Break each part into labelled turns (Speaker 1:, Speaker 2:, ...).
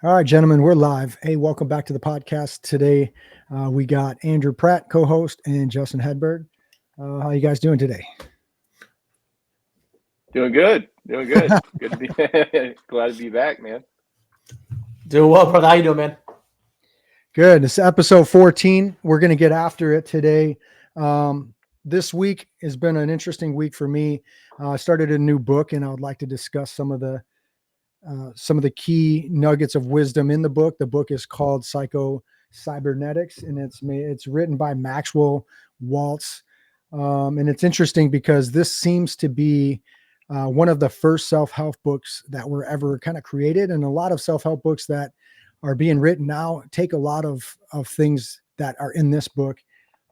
Speaker 1: All right, gentlemen, we're live. Hey, welcome back to the podcast. Today, we got Andrew Pratt, co-host, and Justin Hedberg. How you guys doing today?
Speaker 2: Doing good. Doing good. Good to be glad to be back, man.
Speaker 3: Doing well, brother. How you doing, man?
Speaker 1: Good. It's episode 14. We're going to get after it today. This week has been an interesting week for me. I started a new book, and I would like to discuss some of the key nuggets of wisdom in the book. The book is called Cybernetics, and it's written by Maxwell Maltz. And it's interesting because this seems to be one of the first self-help books that were ever kind of created. And a lot of self-help books that are being written now take a lot of things that are in this book.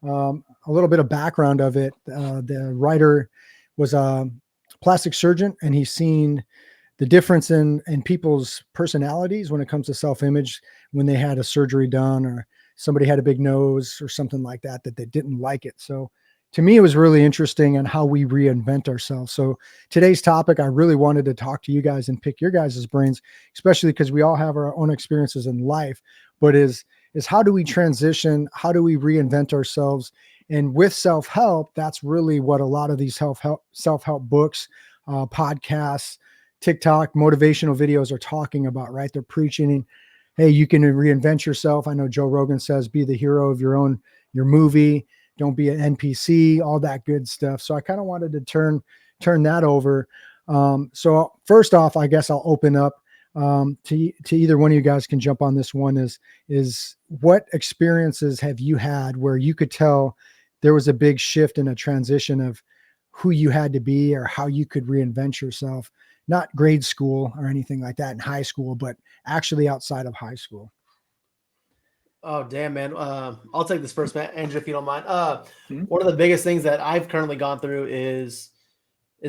Speaker 1: A little bit of background of it. The writer was a plastic surgeon, and he's seen the difference in people's personalities when it comes to self-image when they had a surgery done, or somebody had a big nose or something like that they didn't like it. So to me, it was really interesting on how we reinvent ourselves. So today's topic, I really wanted to talk to you guys and pick your guys' brains, especially because we all have our own experiences in life, but is how do we transition? How do we reinvent ourselves? And with self-help, that's really what a lot of these self-help books, podcasts, TikTok, motivational videos are talking about, right? They're preaching, hey, you can reinvent yourself. I know Joe Rogan says, be the hero of your movie. Don't be an NPC, all that good stuff. So I kind of wanted to turn that over. So first off, I guess I'll open up to either one of you guys can jump on this one. Is what experiences have you had where you could tell there was a big shift in a transition of who you had to be or how you could reinvent yourself? Not grade school or anything like that in high school, but actually outside of high school.
Speaker 3: Oh, damn, man. I'll take this first, man, Andrew, if you don't mind.
Speaker 2: Mhm.
Speaker 3: One of the biggest things that I've currently gone through is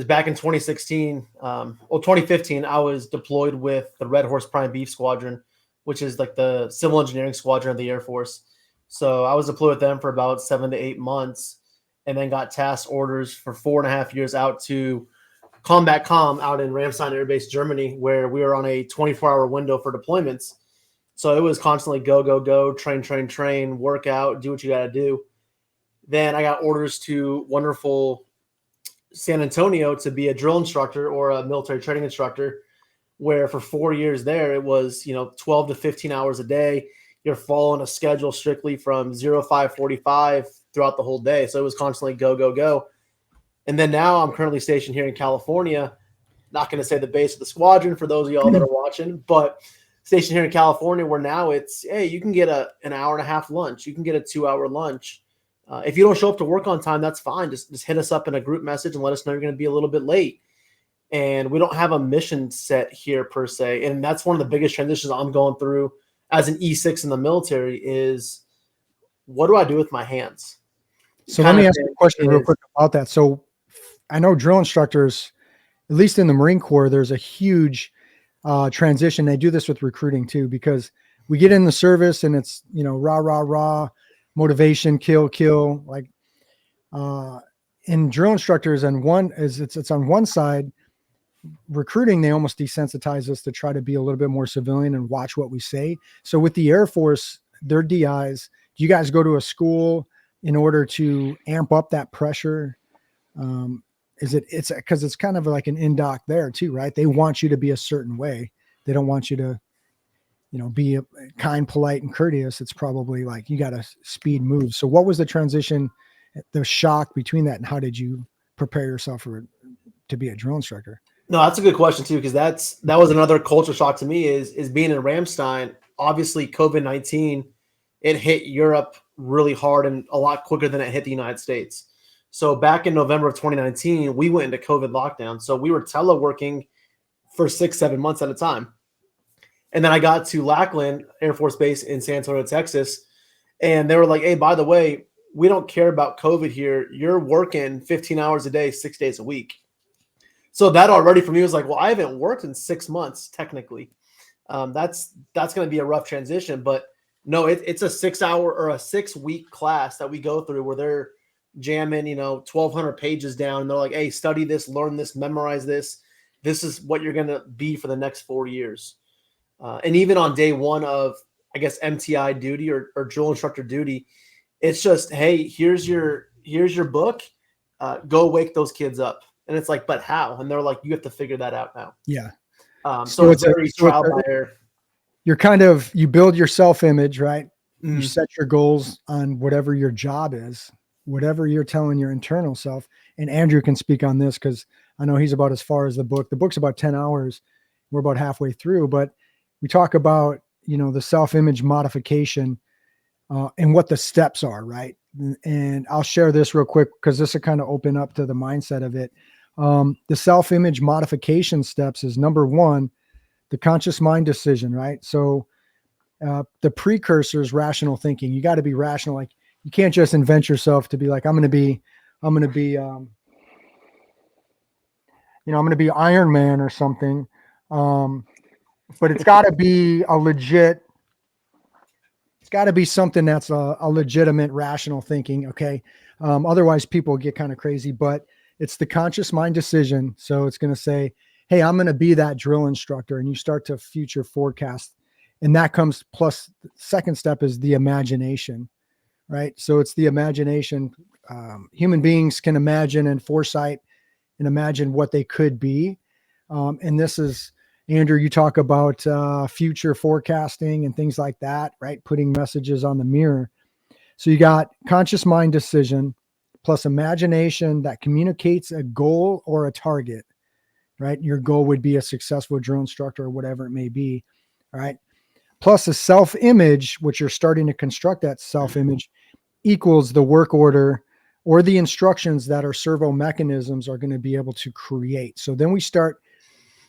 Speaker 3: back in 2016, 2015, I was deployed with the Red Horse Prime Beef Squadron, which is like the civil engineering squadron of the Air Force. So I was deployed with them for about 7 to 8 months, and then got task orders for 4.5 years out to Combat Com out in Ramstein Air Base, Germany, where we were on a 24-hour window for deployments. So it was constantly go, go, go, train, work out, do what you got to do. Then I got orders to wonderful San Antonio to be a drill instructor or a military training instructor, where for 4 years there, it was, 12 to 15 hours a day. You're following a schedule strictly from 05:45 throughout the whole day. So it was constantly go, go, go. And then now I'm currently stationed here in California. Not going to say the base of the squadron for those of y'all that are watching, but stationed here in California, where now it's, hey, you can get an hour and a half lunch. You can get a 2-hour lunch. If you don't show up to work on time, that's fine. Just hit us up in a group message and let us know you're going to be a little bit late. And we don't have a mission set here per se. And that's one of the biggest transitions I'm going through as an E6 in the military is, what do I do with my hands?
Speaker 1: So let me ask you a question real quick about that. So I know drill instructors, at least in the Marine Corps, there's a huge transition. They do this with recruiting too, because we get in the service and it's, rah, rah, rah, motivation, kill, like in drill instructors, and it's on one side, recruiting, they almost desensitize us to try to be a little bit more civilian and watch what we say. So with the Air Force, their DIs, do you guys go to a school in order to amp up that pressure? It's because it's kind of like an indoc there too, right? They want you to be a certain way. They don't want you to, be kind, polite, and courteous. It's probably like you got to speed move. So what was the transition, the shock between that, and how did you prepare yourself to be a drill instructor?
Speaker 3: No, that's a good question too, because that was another culture shock to me is being in Ramstein. Obviously, COVID-19, it hit Europe really hard and a lot quicker than it hit the United States. So back in November of 2019, we went into COVID lockdown. So we were teleworking for 6-7 months at a time. And then I got to Lackland Air Force Base in San Antonio, Texas, and they were like, hey, by the way, we don't care about COVID here. You're working 15 hours a day, 6 days a week. So that already for me was like, well, I haven't worked in 6 months technically. That's going to be a rough transition, but no, it's a 6-hour or a 6-week class that we go through where they're jamming, 1,200 pages down. And they're like, hey, study this, learn this, memorize this. This is what you're going to be for the next 4 years. And even on day one of, I guess, MTI duty or drill instructor duty, it's just, hey, here's your book. Go wake those kids up. And it's like, but how? And they're like, you have to figure that out now.
Speaker 1: Yeah.
Speaker 3: So it's very trial by error.
Speaker 1: You build your self-image, right? You
Speaker 3: Mm.
Speaker 1: set your goals on whatever your job is, whatever you're telling your internal self. And Andrew can speak on this because I know he's about as far as the book. The book's about 10 hours. We're about halfway through, but we talk about, the self-image modification and what the steps are, right? And I'll share this real quick because this will kind of open up to the mindset of it. The self-image modification steps is number one, the conscious mind decision, right? So the precursor is rational thinking. You got to be rational. Like you can't just invent yourself to be like, I'm going to be Iron Man or something. But it's got to be it's got to be something that's a legitimate rational thinking. Okay. Otherwise people get kind of crazy, but it's the conscious mind decision. So it's going to say, hey, I'm going to be that drill instructor. And you start to future forecast. And that comes plus the second step is the imagination, right? So it's the imagination. Human beings can imagine and foresight and imagine what they could be. And this is, Andrew, you talk about future forecasting and things like that, right? Putting messages on the mirror. So you got conscious mind decision plus imagination that communicates a goal or a target, right? Your goal would be a successful drill instructor or whatever it may be, right? Plus a self-image, which you're starting to construct that self-image equals the work order or the instructions that our servo mechanisms are going to be able to create. So then we start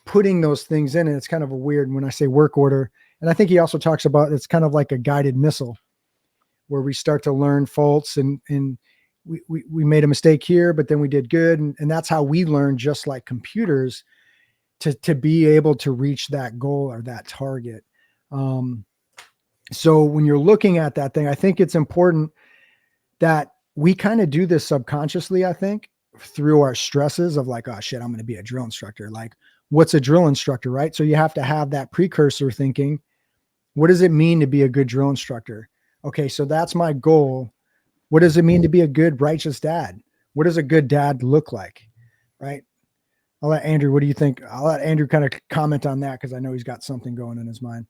Speaker 1: putting those things in, and it's kind of a weird when I say work order. And I think he also talks about it's kind of like a guided missile where we start to learn faults and we made a mistake here, but then we did good. And that's how we learn, just like computers, to be able to reach that goal or that target. So when you're looking at that thing, I think it's important that we kind of do this subconsciously, I think, through our stresses of like, oh shit, I'm going to be a drill instructor. Like, what's a drill instructor, right? So you have to have that precursor thinking. What does it mean to be a good drill instructor? Okay, so that's my goal. What does it mean to be a good righteous dad? What does a good dad look like, right? I'll let Andrew, what do you think? I'll let Andrew kind of comment on that because I know he's got something going in his mind.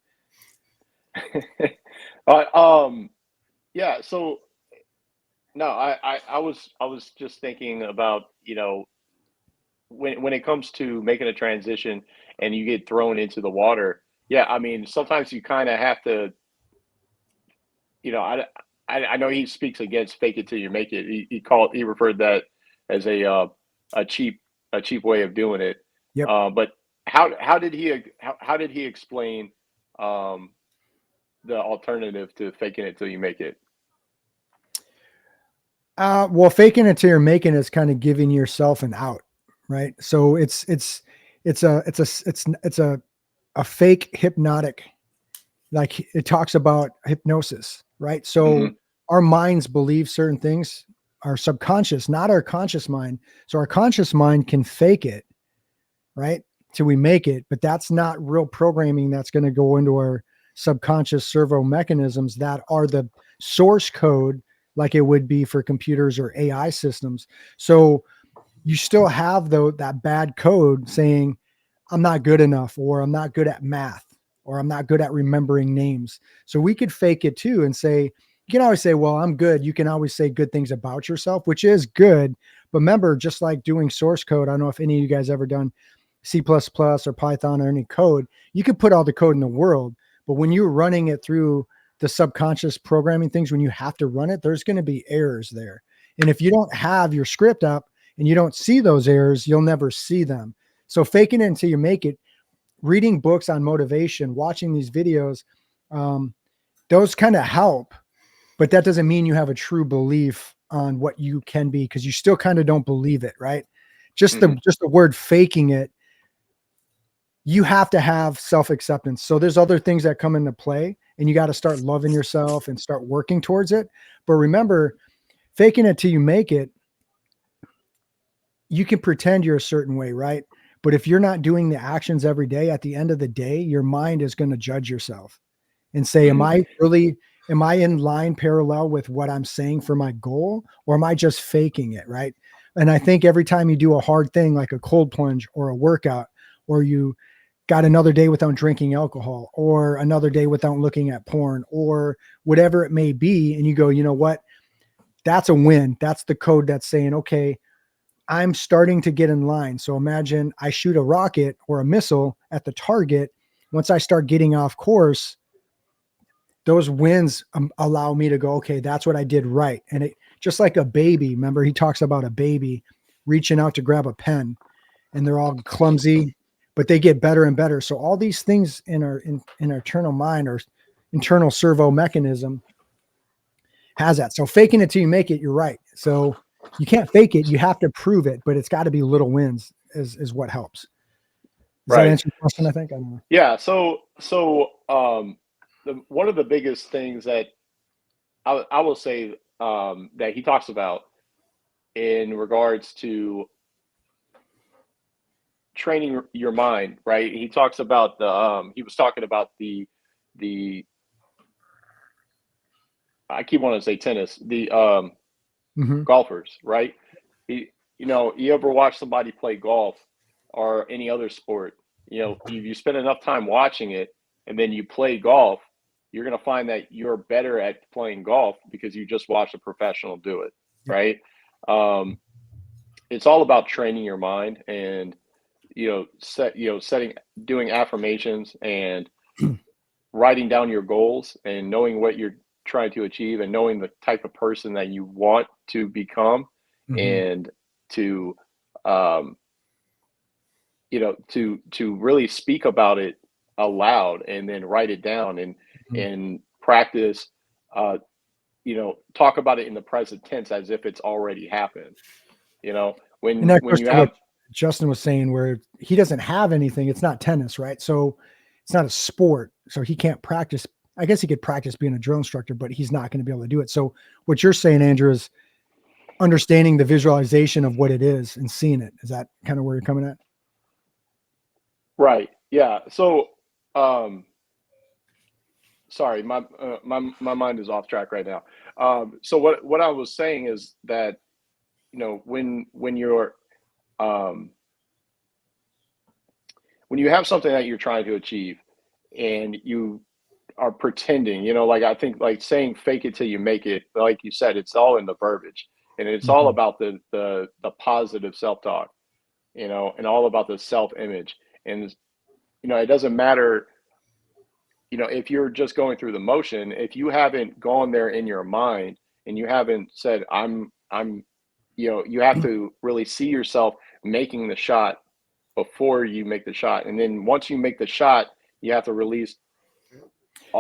Speaker 2: Yeah. So no, I was just thinking about, when it comes to making a transition and you get thrown into the water. Yeah. I mean, sometimes you kind of have to, I know he speaks against fake it till you make it. He referred that as a cheap way of doing it.
Speaker 1: Yep.
Speaker 2: But how did he explain the alternative to faking it till you make it?
Speaker 1: Well, faking it till you're making it is kind of giving yourself an out, right? So it's a fake hypnotic, like it talks about hypnosis, right? So our minds believe certain things, our subconscious, not our conscious mind. So our conscious mind can fake it, right? Till we make it, but that's not real programming that's going to go into our subconscious servo mechanisms that are the source code, like it would be for computers or AI systems. So you still have that bad code saying, I'm not good enough, or I'm not good at math, or I'm not good at remembering names. So we could fake it too and say, you can always say, well, I'm good. You can always say good things about yourself, which is good. But remember, just like doing source code, I don't know if any of you guys ever done C++ or Python or any code, you could put all the code in the world. But when you're running it through the subconscious programming things, when you have to run it, there's going to be errors there. And if you don't have your script up and you don't see those errors, you'll never see them. So faking it until you make it, reading books on motivation, watching these videos, those kind of help, but that doesn't mean you have a true belief on what you can be, because you still kind of don't believe it, right? Just the word faking it, you have to have self-acceptance. So there's other things that come into play, and you got to start loving yourself and start working towards it. But remember, faking it till you make it, you can pretend you're a certain way, right? But if you're not doing the actions every day, at the end of the day, your mind is going to judge yourself and say, am I in line parallel with what I'm saying for my goal, or am I just faking it? Right. And I think every time you do a hard thing, like a cold plunge or a workout, or you got another day without drinking alcohol, or another day without looking at porn, or whatever it may be, and you go, you know what? That's a win. That's the code that's saying, okay, I'm starting to get in line. So imagine I shoot a rocket or a missile at the target. Once I start getting off course, those wins allow me to go, okay, that's what I did right. And it just like a baby, remember he talks about a baby reaching out to grab a pen, and they're all clumsy, but they get better and better. So all these things in our internal mind, or internal servo mechanism, has that. So faking it till you make it, you're right. So you can't fake it. You have to prove it, but it's got to be little wins is what helps. Does that answer your question? I think. I don't know.
Speaker 2: Yeah. So one of the biggest things that I will say that he talks about in regards to training your mind, right? He talks about he was talking about the I keep wanting to say tennis, the golfers, right? You ever watch somebody play golf or any other sport? You spend enough time watching it, and then you play golf, you're going to find that you're better at playing golf because you just watched a professional do it, right? It's all about training your mind, and doing affirmations and writing down your goals and knowing what you're trying to achieve, and knowing the type of person that you want to become, and to to really speak about it aloud, and then write it down, and practice talk about it in the present tense as if it's already happened. When you have
Speaker 1: what Justin was saying, where he doesn't have anything, it's not tennis, right? So it's not a sport, so he can't practice. I guess he could practice being a drill instructor, but he's not going to be able to do it. So what you're saying, Andrew, is understanding the visualization of what it is and seeing it. Is that kind of where you're coming at?
Speaker 2: Right. Yeah. So, sorry, my mind is off track right now. So what I was saying is that, when you're, when you have something that you're trying to achieve, and you are pretending, like, I think, like, saying fake it till you make it, like you said, it's all in the verbiage, and it's all about the positive self-talk, and all about the self-image. And it doesn't matter, if you're just going through the motion, if you haven't gone there in your mind, and you haven't said, you have to really see yourself making the shot before you make the shot. And then once you make the shot, you have to release.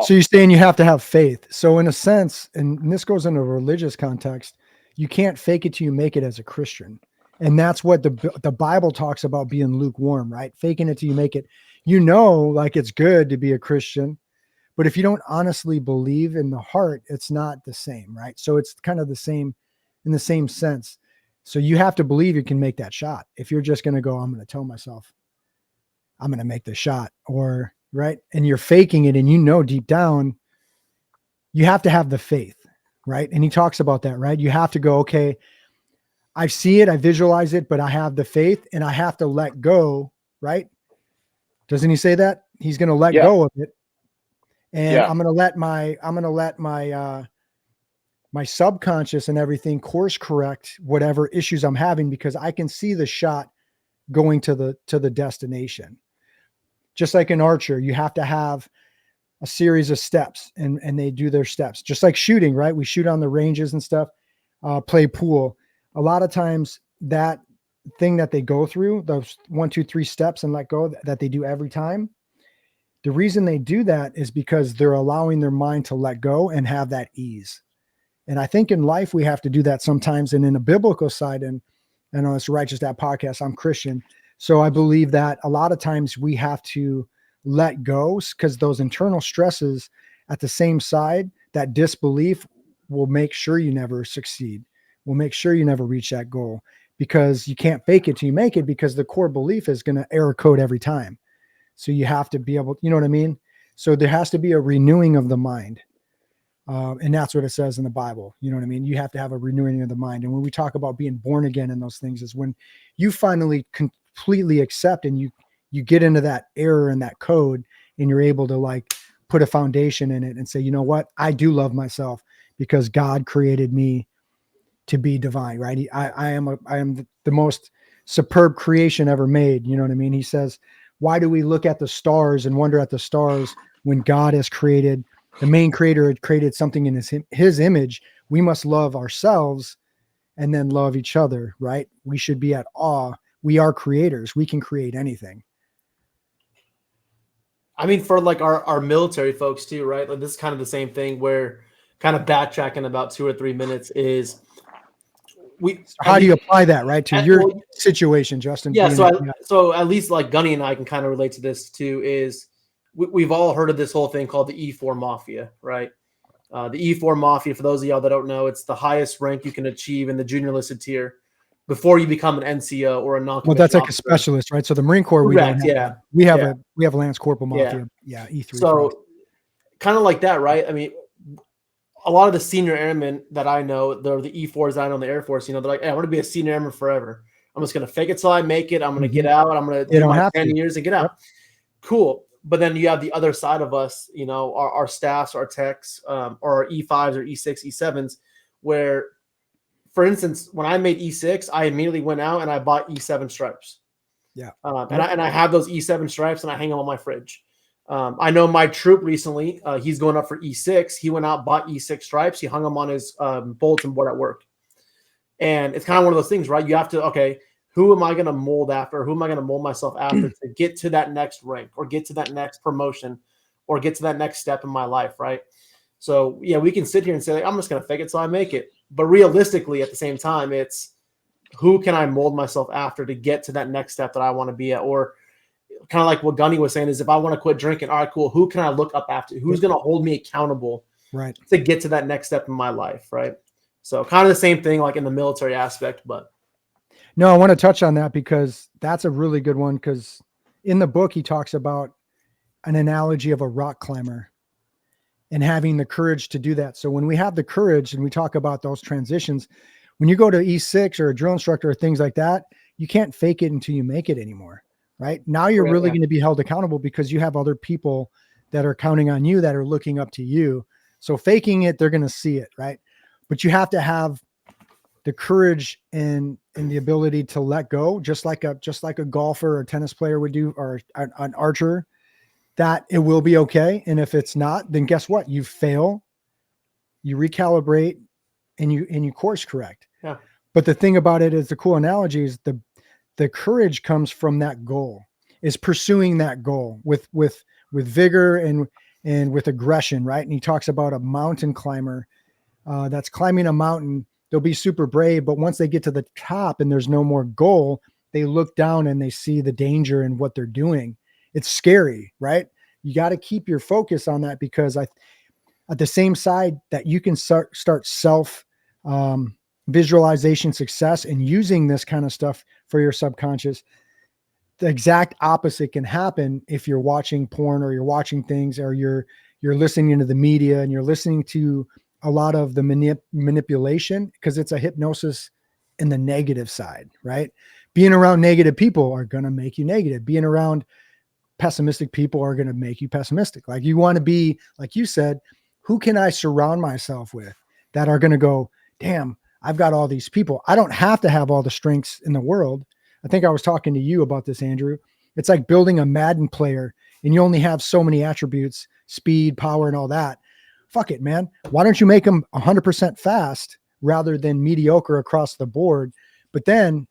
Speaker 1: So you're saying you have to have faith. So in a sense, and this goes in a religious context, you can't fake it till you make it as a Christian. And that's what the Bible talks about, being lukewarm, right? Faking it till you make it. Like, it's good to be a Christian, but if you don't honestly believe in the heart, it's not the same, right? So it's kind of the same in the same sense. So you have to believe you can make that shot. If you're just going to go, I'm going to tell myself I'm going to make the shot, or right. And you're faking it. And deep down, you have to have the faith, right? And he talks about that, right? You have to go, okay, I see it, I visualize it, but I have the faith, and I have to let go, right? Doesn't he say that? He's going to let go of it. And I'm going to let my subconscious and everything course correct whatever issues I'm having, because I can see the shot going to the destination. Just like an archer, you have to have a series of steps, and they do their steps, just like shooting, right? We shoot on the ranges and stuff, play pool. A lot of times that thing that they go through, those 1, 2, 3 steps and let go, that they do every time. The reason they do that is because they're allowing their mind to let go and have that ease. And I think in life, we have to do that sometimes. And in a biblical side, and I know it's Righteous Dad Podcast, I'm Christian. So I believe that a lot of times we have to let go, because those internal stresses at the same side, that disbelief will make sure you never succeed, will make sure you never reach that goal. because you can't fake it till you make it, because the core belief is going to error code every time. So you have to be able, you know what I mean? So there has to be a renewing of the mind. And that's what it says in the Bible. You know what I mean? You have to have a renewing of the mind. And when we talk about being born again and those things, is when you finally completely accept and you get into that error and that code, and you're able to like put a foundation in it and say, you know what? I do love myself because God created me to be divine, right? I am the most superb creation ever made. You know what I mean? He says, why do we look at the stars and wonder at the stars when God has created, the main creator had created something in his image? We must love ourselves and then love each other, right? We should be at awe. We are creators. We can create anything.
Speaker 3: I mean, for like our military folks too, right? Like this is kind of the same thing where kind of backtracking about 2 or 3 minutes is
Speaker 1: how do you apply that, right, to your situation, Justin?
Speaker 3: Yeah. So at least like Gunny and I can kind of relate to this too, is we've all heard of this whole thing called the E4 Mafia, right? The E4 Mafia, for those of y'all that don't know, it's the highest rank you can achieve in the junior listed tier before you become an NCO or a non-commissioned
Speaker 1: Well, that's like
Speaker 3: officer.
Speaker 1: a specialist, right? So the Marine Corps,
Speaker 3: Correct,
Speaker 1: we don't have.
Speaker 3: yeah.
Speaker 1: We have Lance Corporal Mafia. Yeah, E3.
Speaker 3: So kind of like that, right? I mean, a lot of the senior airmen that I know, they're the E4s I know in the Air Force, you know, they're like, hey, I want to be a senior airman forever. I'm just going to fake it till I make it. I'm going to get out. I'm going to do my 10 years and get out. Yep. Cool. But then you have the other side of us, you know, our staffs, our techs, or our E5s or E6, E7s, where, for instance, when I made E6, I immediately went out and I bought E7 stripes.
Speaker 1: Yeah.
Speaker 3: And I have those E7 stripes and I hang them on my fridge. I know my troop recently, he's going up for E6. He went out, bought E6 stripes. He hung them on his bulletin board at work. And it's kind of one of those things, right? You have to, okay, who am I going to mold after? Who am I going to mold myself after to get to that next rank or get to that next promotion or get to that next step in my life, right? So, yeah, we can sit here and say, like, I'm just going to fake it till I make it. But realistically, at the same time, it's who can I mold myself after to get to that next step that I want to be at? Or kind of like what Gunny was saying is, if I want to quit drinking, all right, cool. Who can I look up after? Who's going to hold me accountable
Speaker 1: right,
Speaker 3: to get to that next step in my life, right? So kind of the same thing like in the military aspect, but.
Speaker 1: No, I want to touch on that because that's a really good one, because in the book, he talks about an analogy of a rock climber and having the courage to do that. So when we have the courage and we talk about those transitions, when you go to E6 or a drill instructor or things like that, you can't fake it until you make it anymore, right? Now you're really going to be held accountable because you have other people that are counting on you, that are looking up to you. So faking it, they're going to see it, right? But you have to have the courage and the ability to let go, just like a golfer or a tennis player would do, or an archer, that it will be okay. And if it's not, then guess what? You fail, you recalibrate, and you course correct.
Speaker 3: Yeah.
Speaker 1: But the thing about it is, the cool analogy is the courage comes from that goal, is pursuing that goal with vigor and with aggression, right? And he talks about a mountain climber that's climbing a mountain. They'll be super brave, but once they get to the top and there's no more goal, they look down and they see the danger in what they're doing. It's scary, right? You got to keep your focus on that, because at the same side that you can start self visualization success and using this kind of stuff for your subconscious, the exact opposite can happen if you're watching porn or you're watching things, or you're listening to the media and you're listening to a lot of the manipulation, because it's a hypnosis in the negative side, right? Being around negative people are going to make you negative. Being around pessimistic people are going to make you pessimistic. Like, you want to be, like you said, who can I surround myself with that are going to go, damn, I've got all these people. I don't have to have all the strengths in the world. I think I was talking to you about this, Andrew. It's like building a Madden player and you only have so many attributes, speed, power, and all that. Fuck it, man. Why don't you make them 100% fast rather than mediocre across the board? But then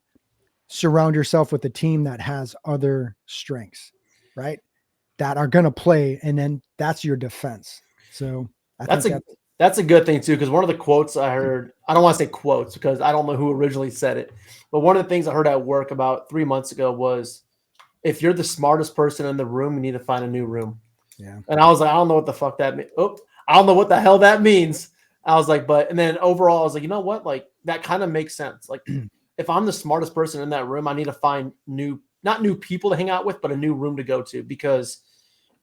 Speaker 1: surround yourself with a team that has other strengths, right? That are going to play. And then that's your defense. So
Speaker 3: that's a good thing too. Cause one of the quotes I heard, I don't want to say quotes because I don't know who originally said it, but one of the things I heard at work about 3 months ago was, if you're the smartest person in the room, you need to find a new room.
Speaker 1: Yeah.
Speaker 3: And I was like, I don't know what the fuck that means. I don't know what the hell that means. I was like, and then overall, I was like, you know what? Like, that kind of makes sense. Like, if I'm the smartest person in that room, I need to find not new people to hang out with, but a new room to go to, because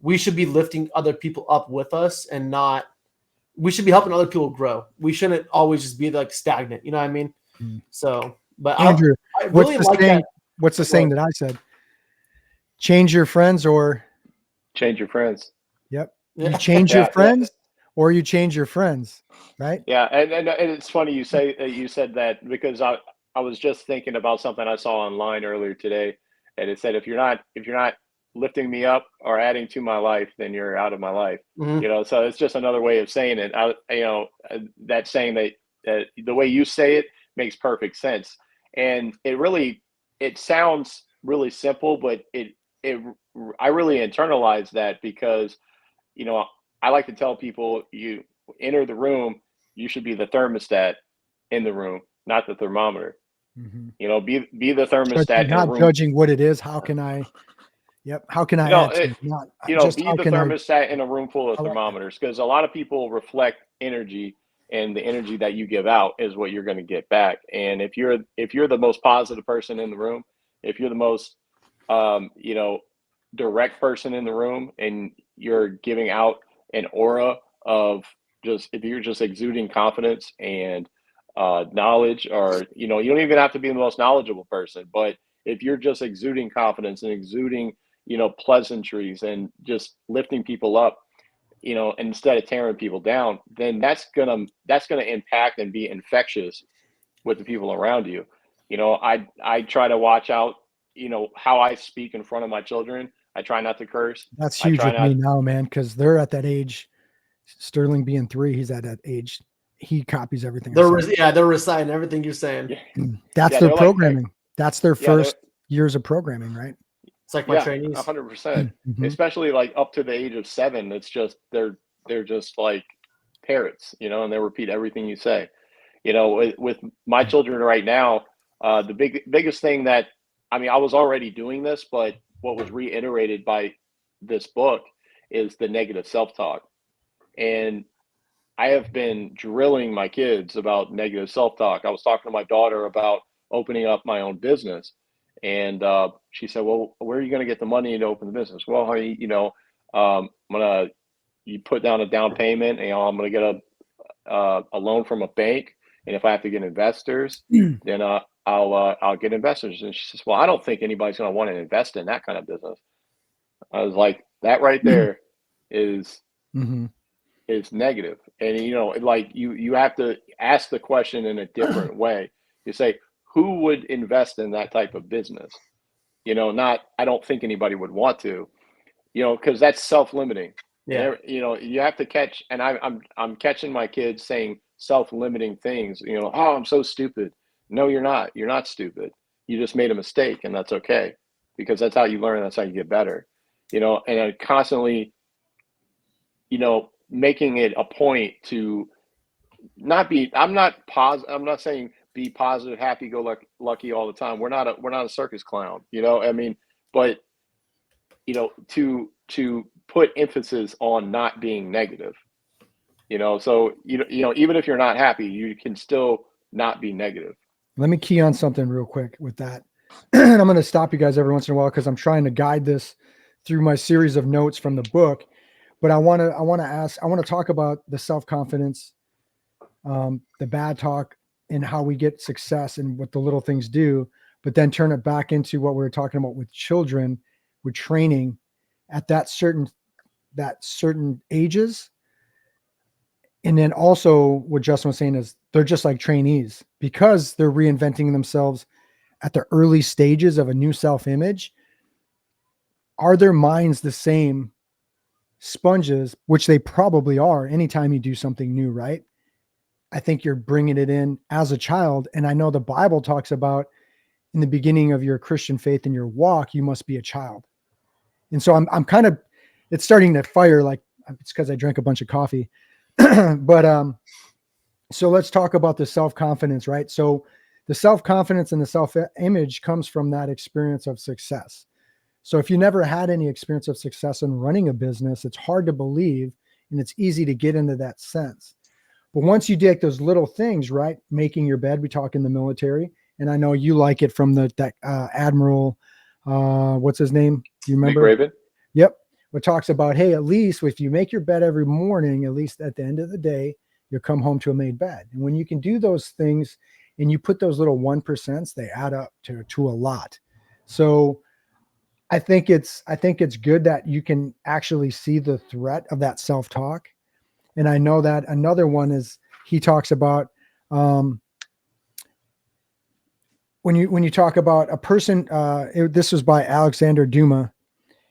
Speaker 3: we should be lifting other people up with us and not, we should be helping other people grow. We shouldn't always just be like stagnant. You know what I mean? So, but
Speaker 1: Andrew,
Speaker 3: I really like that.
Speaker 1: What's the saying that I said? Change your friends or
Speaker 2: change your friends.
Speaker 1: Yep. You change your friends or you change your friends, right?
Speaker 2: Yeah. And it's funny you said that, because I was just thinking about something I saw online earlier today, and it said, if you're not lifting me up or adding to my life, then you're out of my life.
Speaker 3: Mm-hmm.
Speaker 2: So it's just another way of saying it. That saying that the way you say it makes perfect sense. And it sounds really simple, but I really internalize that, because, I like to tell people, you enter the room, you should be the thermostat in the room, not the thermometer.
Speaker 1: Mm-hmm.
Speaker 2: Be the thermostat in a room.
Speaker 1: Not judging what it is. How can I add to it? Not just
Speaker 2: be the thermostat in a room full of thermometers, because a lot of people reflect energy, and the energy that you give out is what you're going to get back. And if you're the most positive person in the room, if you're the most direct person in the room, and you're giving out an aura of if you're just exuding confidence and knowledge, or you don't even have to be the most knowledgeable person, but if you're just exuding confidence and exuding pleasantries and just lifting people up, instead of tearing people down, then that's gonna impact and be infectious with the people around you. I try to watch out, how I speak in front of my children. I try not to curse.
Speaker 1: That's huge with me now, man, because they're at that age. Sterling being 3, he's at that age. He copies everything.
Speaker 3: They're reciting everything you're saying.
Speaker 1: That's their programming. That's their first years of programming, right?
Speaker 3: It's like my trainees.
Speaker 2: 100%. Especially like up to the age of 7, it's just they're just like parrots, and they repeat everything you say. With my children right now, the biggest thing that, I was already doing this, but what was reiterated by this book is the negative self-talk. And I have been drilling my kids about negative self-talk. I was talking to my daughter about opening up my own business. And she said, well, where are you going to get the money to open the business? Well, honey, you put down a down payment, and I'm going to get a loan from a bank. And if I have to get investors, then I'll get investors. And she says, well, I don't think anybody's going to want to invest in that kind of business. I was like, that right there is negative. And, like you have to ask the question in a different way. You say, who would invest in that type of business? Not, I don't think anybody would want to, because that's self-limiting.
Speaker 3: Yeah.
Speaker 2: You have to catch, and I'm catching my kids saying self-limiting things, oh, I'm so stupid. No, you're not. You're not stupid. You just made a mistake, and that's okay, because that's how you learn. That's how you get better, and I constantly, making it a point to not be, I'm not saying be positive, happy go lucky all the time. We're not a circus clown, but to put emphasis on not being negative, so even if you're not happy, you can still not be negative.
Speaker 1: Let me key on something real quick with that. And I'm going to stop you guys every once in a while, because I'm trying to guide this through my series of notes from the book. But I want to talk about the self-confidence, the bad talk, and how we get success and what the little things do, but then turn it back into what we were talking about with children, with training at that certain ages. And then also what Justin was saying is they're just like trainees, because they're reinventing themselves at the early stages of a new self-image. Are their minds the same sponges, which they probably are anytime you do something new, right? I think you're bringing it in as a child. And I know the Bible talks about in the beginning of your Christian faith and your walk, you must be a child. And so I'm kind of, it's starting to fire, like it's because I drank a bunch of coffee. But so let's talk about the self-confidence, right? So the self-confidence and the self-image comes from that experience of success. So if you never had any experience of success in running a business, it's hard to believe, and it's easy to get into that sense. But once you take those little things, right? Making your bed, we talk in the military, and I know you like it from that Admiral, what's his name? Do you remember?
Speaker 2: McRaven?
Speaker 1: Yep. What talks about, hey, at least if you make your bed every morning, at least at the end of the day, you'll come home to a made bed. And when you can do those things and you put those little 1%, they add up to a lot. So I think it's good that you can actually see the threat of that self-talk. And I know that another one is, he talks about, when you talk about a person, this was by Alexander Dumas.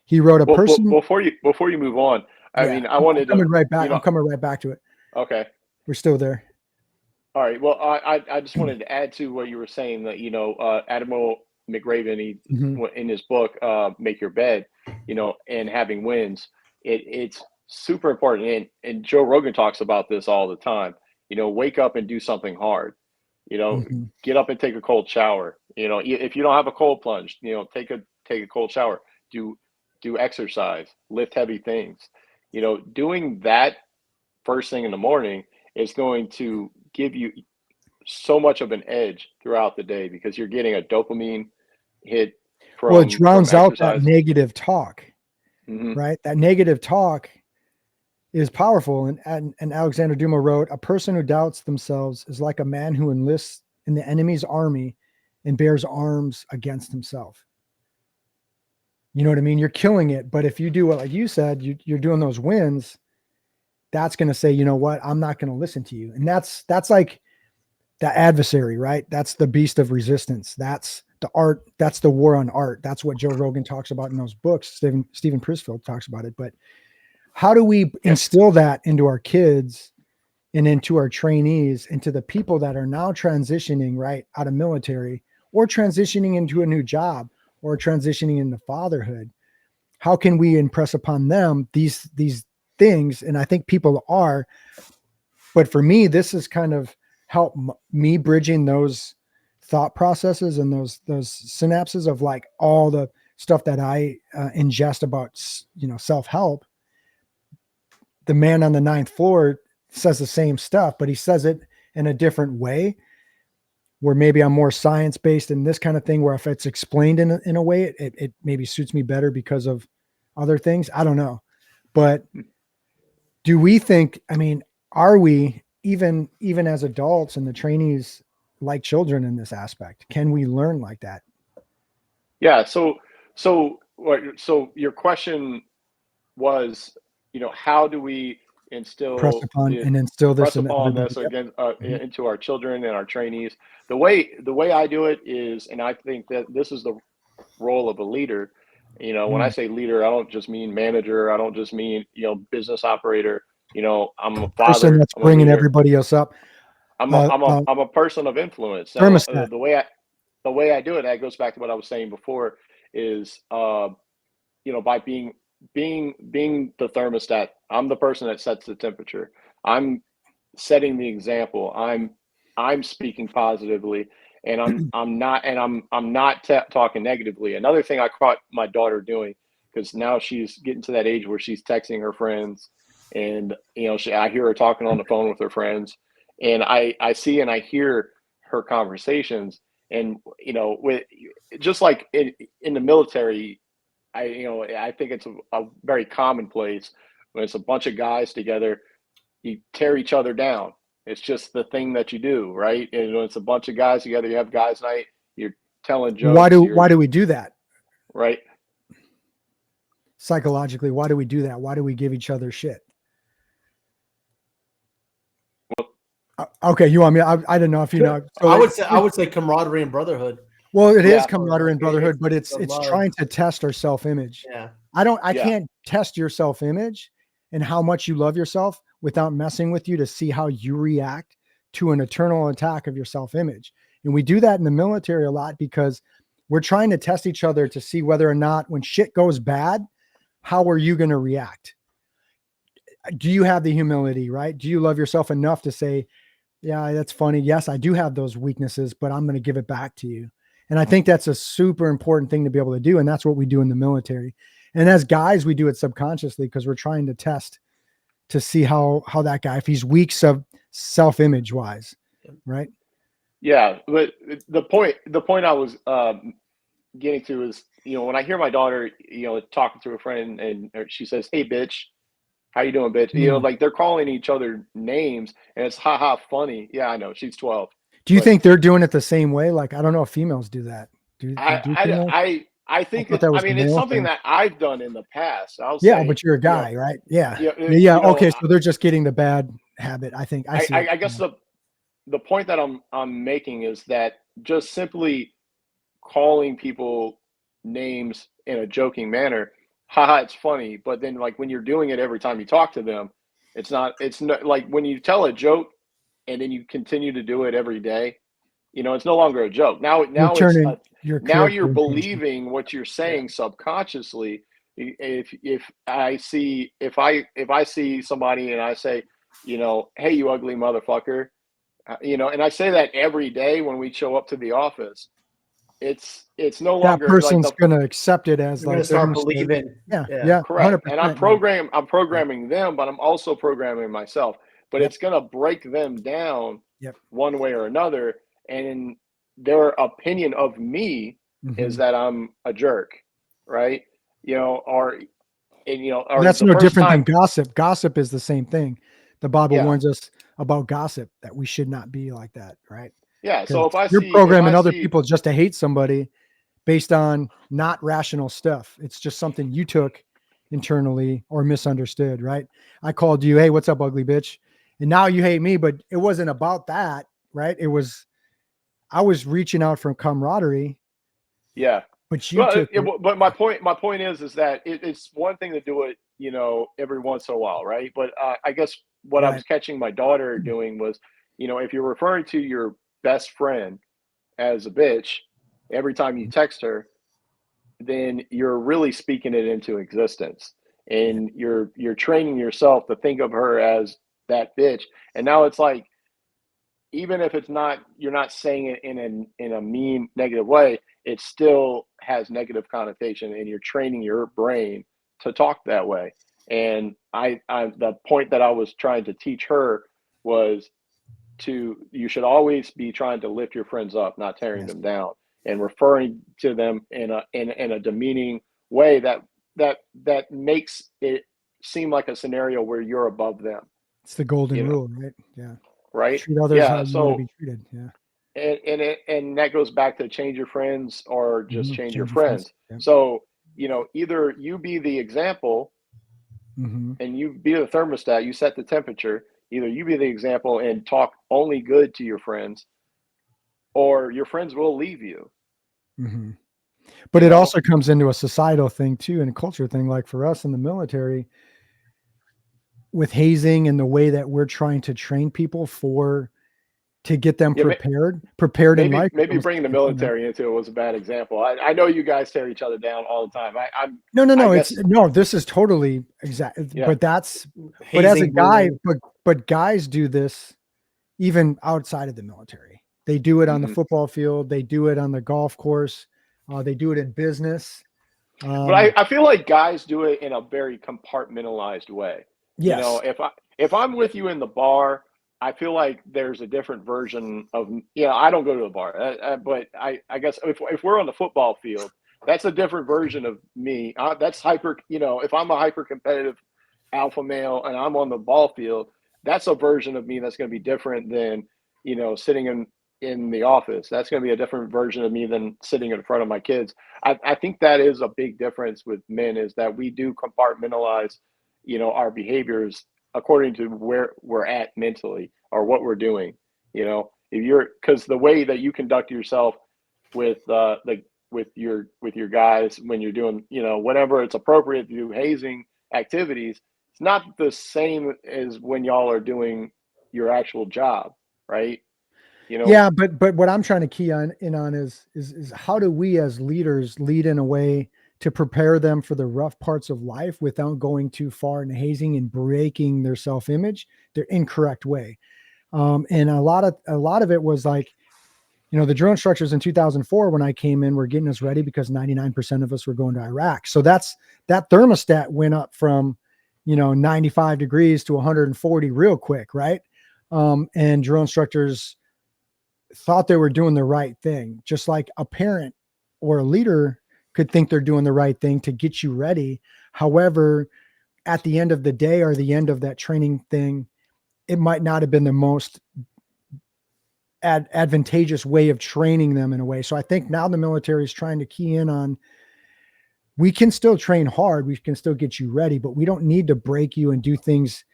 Speaker 1: He wrote a person.
Speaker 2: Before you move on, I mean, I wanted
Speaker 1: I'm coming right back.
Speaker 2: you know,
Speaker 1: I'm coming right back to it.
Speaker 2: okay.
Speaker 1: We're still there.
Speaker 2: All right. Well, I just wanted to add to what you were saying that, Admiral McRaven, in his book, Make Your Bed, and having wins, it's super important. And Joe Rogan talks about this all the time. Wake up and do something hard. Get up and take a cold shower. If you don't have a cold plunge, take a cold shower. Do exercise, lift heavy things. Doing that first thing in the morning is going to give you so much of an edge throughout the day, because you're getting a dopamine hit from,
Speaker 1: well, it drowns out that
Speaker 2: exercise.
Speaker 1: negative talk, right? That negative talk is powerful. And Alexander Dumas wrote, a person who doubts themselves is like a man who enlists in the enemy's army and bears arms against himself. You know what I mean? You're killing it. But if you do what, like you said, you're doing those wins, that's going to say, you know what, I'm not going to listen to you. And that's like the adversary, right? That's the beast of resistance. That's the art. That's the war on art. That's what Joe Rogan talks about in those books. Stephen Prisfield talks about it. But how do we instill that into our kids and into our trainees, into the people that are now transitioning right out of military, or transitioning into a new job, or transitioning into fatherhood? How can we impress upon them these things? And I think people are, but for me, this has kind of helped me bridging those thought processes and those synapses of like all the stuff that I ingest about, self-help. The man on the 9th floor says the same stuff, but he says it in a different way, where maybe I'm more science-based in this kind of thing, where if it's explained in a way, it maybe suits me better because of other things. I don't know. But do we think, are we even as adults and the trainees like children in this aspect? Can we learn like that?
Speaker 2: Yeah. So your question was, how do we instill
Speaker 1: Press upon and instill this in everybody.
Speaker 2: again into our children and our trainees? The way I do it is, and I think that this is the role of a leader. When I say leader, I don't just mean manager. I don't just mean business operator. I'm a father.
Speaker 1: Person that's bringing everybody else up.
Speaker 2: I'm a person of influence. So, the way I do it, that goes back to what I was saying before, is by being the thermostat. I'm the person that sets the temperature. I'm setting the example. I'm speaking positively, and I'm not talking negatively. Another thing I caught my daughter doing, because now she's getting to that age where she's texting her friends, and I hear her talking on the phone with her friends, and I see and I hear her conversations, and with just like in the military, I think it's a very commonplace when it's a bunch of guys together, you tear each other down. It's just the thing that you do, right? And when it's a bunch of guys together, you have guys night, you're telling jokes.
Speaker 1: Why do we do that?
Speaker 2: Right.
Speaker 1: Psychologically, why do we do that? Why do we give each other shit? Okay, you want me? I don't know if you know.
Speaker 3: So I would say camaraderie and brotherhood.
Speaker 1: Well, it is camaraderie and brotherhood, but it's trying to test our self-image.
Speaker 3: Yeah.
Speaker 1: I can't test your self-image and how much you love yourself without messing with you to see how you react to an eternal attack of your self-image. And we do that in the military a lot because we're trying to test each other to see whether or not when shit goes bad, how are you going to react? Do you have the humility, right? Do you love yourself enough to say, yeah, that's funny. Yes, I do have those weaknesses, but I'm going to give it back to you. And I think that's a super important thing to be able to do. And that's what we do in the military. And as guys, we do it subconsciously because we're trying to test to see how that guy, if he's weak self-image wise, right?
Speaker 2: Yeah, but the point I was getting to is, when I hear my daughter, talking to a friend and or she says, "Hey, bitch, how you doing, bitch?"
Speaker 1: Mm.
Speaker 2: Like they're calling each other names, and it's haha funny. Yeah, I know she's 12,
Speaker 1: Do you
Speaker 2: but
Speaker 1: think they're doing it the same way? Like, I don't know if females do that.
Speaker 2: I
Speaker 1: Do
Speaker 2: I
Speaker 1: females?
Speaker 2: I
Speaker 1: I
Speaker 2: think
Speaker 1: thought that
Speaker 2: I
Speaker 1: was a
Speaker 2: mean it's
Speaker 1: male
Speaker 2: something
Speaker 1: thing.
Speaker 2: that I've done in the past. I'll
Speaker 1: Yeah,
Speaker 2: say,
Speaker 1: but you're a guy, right? Yeah.
Speaker 2: yeah,
Speaker 1: Yeah. Yeah. Okay. So they're just getting the bad habit. I think I see it.
Speaker 2: I guess the point that I'm making is that just simply calling people names in a joking manner, haha, it's funny. But then, like when you're doing it every time you talk to them, it's not like when you tell a joke and then you continue to do it every day. It's no longer a joke.
Speaker 1: You're
Speaker 2: Now it's
Speaker 1: turning your
Speaker 2: now
Speaker 1: character
Speaker 2: you're
Speaker 1: into a joke.
Speaker 2: believing what you're
Speaker 3: Yeah.
Speaker 2: saying subconsciously. If I see somebody and I say, "Hey, you ugly motherfucker," and I say that every day when we show up to the office, it's no
Speaker 1: That
Speaker 2: longer like
Speaker 1: person's
Speaker 2: the
Speaker 1: going to accept it as
Speaker 3: You're gonna
Speaker 1: like they're going
Speaker 3: start
Speaker 1: to start.
Speaker 3: believing.
Speaker 1: Yeah.
Speaker 3: Yeah.
Speaker 1: Yeah.
Speaker 2: correct. And
Speaker 1: 100%.
Speaker 2: I'm
Speaker 1: Yeah.
Speaker 2: programming them, but I'm also programming myself. But
Speaker 1: Yep.
Speaker 2: it's gonna break them down
Speaker 1: Yep.
Speaker 2: one way or another, and their opinion of me is
Speaker 1: Hmm.
Speaker 2: that I'm a jerk, right? Or
Speaker 1: That's
Speaker 2: the
Speaker 1: no
Speaker 2: first
Speaker 1: different than
Speaker 2: time,
Speaker 1: gossip. Gossip is the same thing. The Bible
Speaker 2: yeah,
Speaker 1: warns us about gossip, that we should not be like that, right?
Speaker 2: yeah.
Speaker 1: Because
Speaker 2: So if I
Speaker 1: you're
Speaker 2: see if I
Speaker 1: programming other
Speaker 2: see
Speaker 1: people just to hate somebody based on not rational stuff. It's just something you took internally or misunderstood, right? I called you, "Hey, what's up, ugly bitch?" And now you hate me, but it wasn't about that, right? I was reaching out for camaraderie,
Speaker 2: Yeah.
Speaker 1: but you
Speaker 2: Well,
Speaker 1: took it.
Speaker 2: but my point is that it's one thing to do it, every once in a while, right? But I guess what I
Speaker 1: Right.
Speaker 2: was catching my daughter doing was, if you're referring to your best friend as a bitch every time you text her, then you're really speaking it into existence,
Speaker 1: Yeah.
Speaker 2: and you're training yourself to think of her as that bitch. And now it's like, even if it's not, you're not saying it in a mean negative way, it still has negative connotation, and you're training your brain to talk that way. And the point that I was trying to teach her was, you should always be trying to lift your friends up, not tearing
Speaker 1: Yes.
Speaker 2: them down, and referring to them in a demeaning way that makes it seem like a scenario where you're above them,
Speaker 1: It's the golden
Speaker 2: you know,
Speaker 1: rule, right? Yeah.
Speaker 2: right?
Speaker 1: Treat others how
Speaker 2: Yeah.
Speaker 1: you want to
Speaker 2: So
Speaker 1: be treated. Yeah.
Speaker 2: and that goes back to change your friends or just change your
Speaker 1: Change your friends.
Speaker 2: friends.
Speaker 1: Yeah.
Speaker 2: So, either you be the example
Speaker 1: Hmm.
Speaker 2: and you be the thermostat, you set the temperature. Either you be the example and talk only good to your friends, or your friends will leave you.
Speaker 1: Hmm. But
Speaker 2: You
Speaker 1: it
Speaker 2: know,
Speaker 1: also comes into a societal thing too, and a culture thing. Like for us in the military, with hazing and the way that we're trying to train people to get them
Speaker 2: yeah,
Speaker 1: prepared in life. It's
Speaker 2: maybe
Speaker 1: almost
Speaker 2: bringing the
Speaker 1: the same thing, right?
Speaker 2: military into it was a bad example. I know you guys tear each other down all the time.
Speaker 1: No, no,
Speaker 2: I
Speaker 1: no.
Speaker 2: guess,
Speaker 1: This is totally exact.
Speaker 2: yeah.
Speaker 1: But as a
Speaker 3: Hazing,
Speaker 1: guy,
Speaker 3: bullying.
Speaker 1: but guys do this even outside of the military. They do it on the
Speaker 2: Hmm.
Speaker 1: football field. They do it on the golf course. They do it in business.
Speaker 2: But
Speaker 1: Um,
Speaker 2: I feel like guys do it in a very compartmentalized way.
Speaker 1: yes.
Speaker 2: If I'm with you in the bar, I feel like there's a different version of, I don't go to the bar, but I guess if we're on the football field, that's a different version of me. That's hyper. If I'm a hyper competitive alpha male and I'm on the ball field, that's a version of me that's going to be different than, sitting in the office. That's going to be a different version of me than sitting in front of my kids. I think that is a big difference with men, is that we do compartmentalize, our behaviors according to where we're at mentally or what we're doing. If you're, because the way that you conduct yourself with with your guys when you're doing, whenever it's appropriate to do hazing activities, it's not the same as when y'all are doing your actual job, right? You know,
Speaker 1: Yeah, but what I'm trying to key on is how do we as leaders lead in a way to prepare them for the rough parts of life without going too far in hazing and breaking their self-image, their incorrect way. And a lot of it was like, the drill instructors in 2004 when I came in were getting us ready because 99% of us were going to Iraq. So that thermostat went up from 95 degrees to 140 real quick, right? And drill instructors thought they were doing the right thing, just like a parent or a leader could think they're doing the right thing to get you ready. However, at the end of the day or the end of that training thing, it might not have been the most advantageous way of training them in a way. So I think now the military is trying to key in on, we can still train hard, we can still get you ready, but we don't need to break you and do things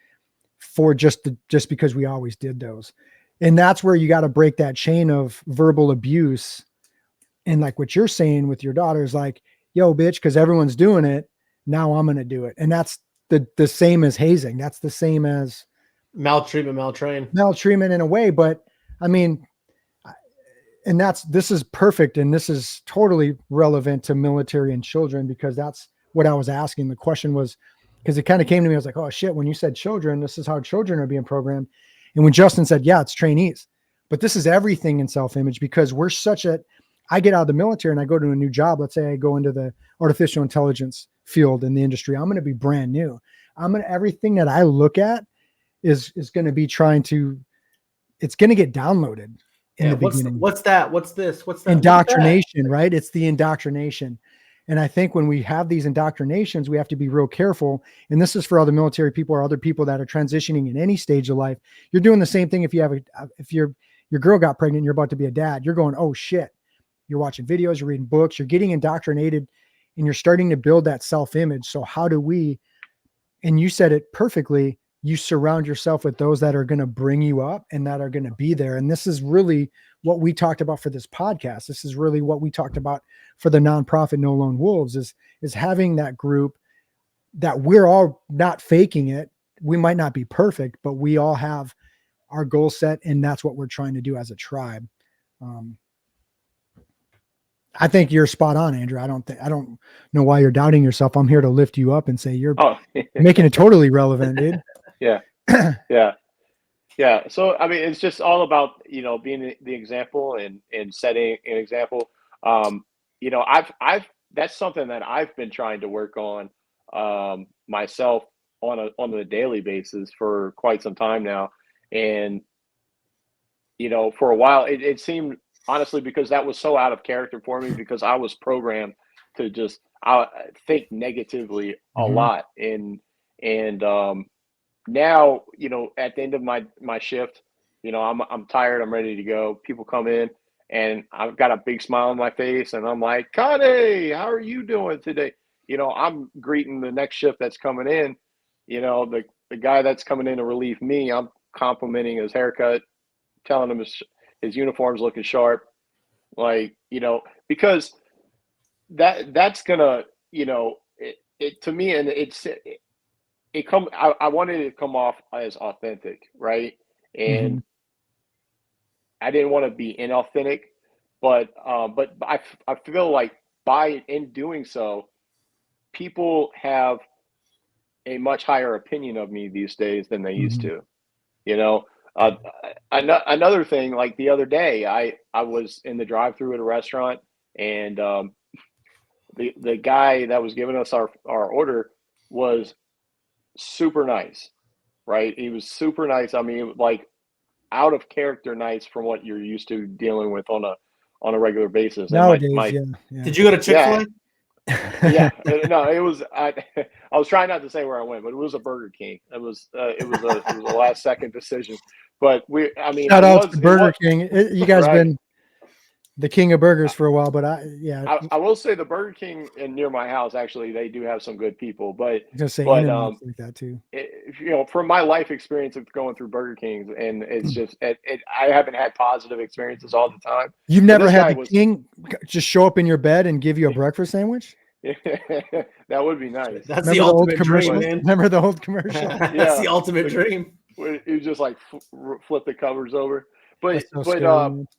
Speaker 1: for just because we always did those. And that's where you got to break that chain of verbal abuse. And like what you're saying with your daughter is like, yo, bitch, because everyone's doing it, now I'm going to do it. And that's the same as hazing. That's the same as maltreatment in a way. But I mean, and this is perfect. And this is totally relevant to military and children, because that's what I was asking. The question was, because it kind of came to me, I was like, oh shit, when you said children, this is how children are being programmed. And when Justin said, yeah, it's trainees, but this is everything in self-image, because I get out of the military and I go to a new job. Let's say I go into the artificial intelligence field in the industry. I'm going to be brand new. Everything that I look at is going to be it's going to get downloaded in the beginning.
Speaker 3: What's that? What's this? What's that?
Speaker 1: Indoctrination, right? It's the indoctrination. And I think when we have these indoctrinations, we have to be real careful. And this is for other military people or other people that are transitioning in any stage of life. You're doing the same thing. If your girl got pregnant and you're about to be a dad, you're going, oh shit. You're watching videos, you're reading books, you're getting indoctrinated, and you're starting to build that self-image. So how do we, and you said it perfectly, you surround yourself with those that are going to bring you up and that are going to be there. And this is really what we talked about for this podcast. This is really what we talked about for the nonprofit No Lone Wolves is having that group that we're all not faking it. We might not be perfect, but we all have our goal set, and that's what we're trying to do as a tribe. I think you're spot on, Andrew. I don't know why you're doubting yourself. I'm here to lift you up and say you're making it totally relevant, dude.
Speaker 2: Yeah. Yeah. So, I mean, it's just all about, being the example and setting an example. That's something that I've been trying to work on, myself on a daily basis for quite some time now. And, for a while it seemed, honestly, because that was so out of character for me, because I was programmed to just think negatively a lot. And now, at the end of my shift, I'm tired, I'm ready to go. People come in and I've got a big smile on my face and I'm like, Connie, how are you doing today? I'm greeting the next shift that's coming in. The guy that's coming in to relieve me, I'm complimenting his haircut, telling him his uniform's looking sharp. Because that's gonna, it to me, and I wanted it to come off as authentic, right? And I didn't want to be inauthentic, but I feel like in doing so, people have a much higher opinion of me these days than they used to. Another thing, like the other day, I was in the drive-through at a restaurant, and the guy that was giving us our order was super nice, right? He was super nice. I mean, like out of character nice from what you're used to dealing with on a regular basis.
Speaker 1: Nowadays,
Speaker 3: yeah. Did you go to Chick-fil-A?
Speaker 2: Yeah, no, it was. I was trying not to say where I went, but it was a Burger King. It was a last second decision. But
Speaker 1: shout out to Burger King. You guys been the king of burgers for a while, but I
Speaker 2: will say the Burger King near my house, actually, they do have some good people. But
Speaker 1: just say like that too.
Speaker 2: From my life experience of going through Burger Kings, and it's just I haven't had positive experiences all the time.
Speaker 1: You've never had the king just show up in your bed and give you a breakfast sandwich?
Speaker 2: That would be nice.
Speaker 3: That's the ultimate dream, man.
Speaker 1: Remember the old commercial?
Speaker 3: That's the ultimate dream.
Speaker 2: You just like flip the covers over. But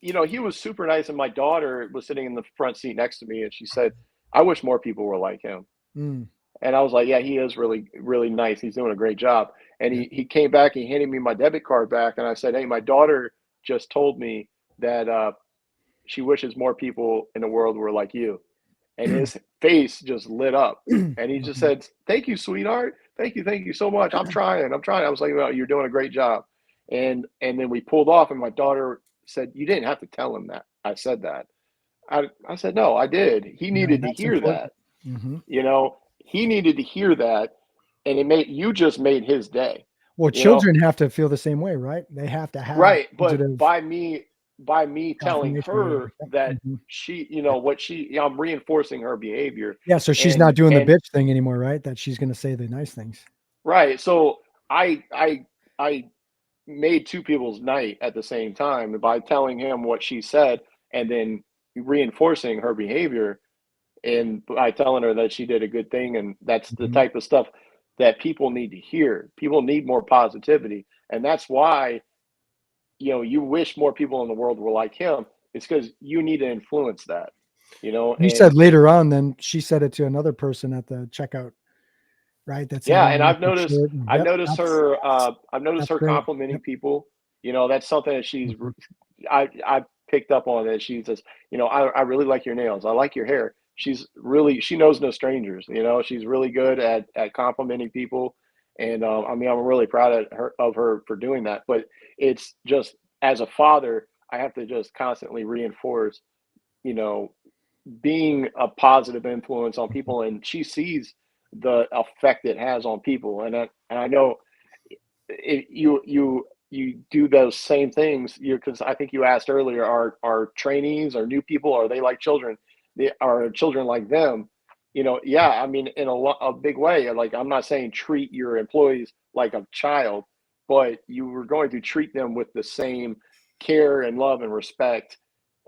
Speaker 2: he was super nice, and my daughter was sitting in the front seat next to me, and she said, "I wish more people were like him." And I was like, "Yeah, he is really, really nice. He's doing a great job." And he came back, he handed me my debit card back, and I said, "Hey, my daughter just told me that she wishes more people in the world were like you." And his face just lit up, and he just said, "Thank you, sweetheart. Thank you so much. I'm trying. I was like, well, you're doing a great job." And then we pulled off, and my daughter said, you didn't have to tell him that I said that. I said, no, I did. He needed to
Speaker 1: that's
Speaker 2: hear
Speaker 1: important.
Speaker 2: that.
Speaker 1: Mhm.
Speaker 2: You know, he needed to hear that, and you just made his day.
Speaker 1: Well,
Speaker 2: You know,
Speaker 1: children have to feel the same way, right? They have to have
Speaker 2: right? But
Speaker 1: positive
Speaker 2: by me telling
Speaker 1: confirmation or
Speaker 2: her
Speaker 1: whatever. Yeah.
Speaker 2: that
Speaker 1: Mhm.
Speaker 2: she, what I'm reinforcing her behavior,
Speaker 1: Yeah, so she's
Speaker 2: and
Speaker 1: not doing the
Speaker 2: and
Speaker 1: bitch thing anymore, right? That she's gonna say the nice things.
Speaker 2: right. So I made two people's night at the same time by telling him what she said and then reinforcing her behavior and by telling her that she did a good thing. And that's the
Speaker 1: Mhm.
Speaker 2: type of stuff that people need to hear. People need more positivity. And that's why, you wish more people in the world were like him. It's because you need to influence that,
Speaker 1: You
Speaker 2: and
Speaker 1: said later on, then she said it to another person at the checkout, right? That said,
Speaker 2: yeah,
Speaker 1: "Hey,
Speaker 2: and
Speaker 1: I like your shirt."
Speaker 2: I've
Speaker 1: Yep,
Speaker 2: noticed her, I've noticed
Speaker 1: that's
Speaker 2: her
Speaker 1: great.
Speaker 2: complimenting
Speaker 1: Yep.
Speaker 2: people. That's something that
Speaker 1: Mhm.
Speaker 2: I picked up on. That she says, I really like your nails. I like your hair. She knows no strangers. She's really good at complimenting people, and I mean, I'm really proud of her for doing that. But it's just as a father, I have to just constantly reinforce, you know, being a positive influence on
Speaker 1: Mhm.
Speaker 2: people, and she sees the effect it has on people. And I know you do those same things. Because I think you asked earlier, are trainees or new people, are they like children? Are children like them? Yeah. I mean, in a big way. Like, I'm not saying treat your employees like a child, but you were going to treat them with the same care and love and respect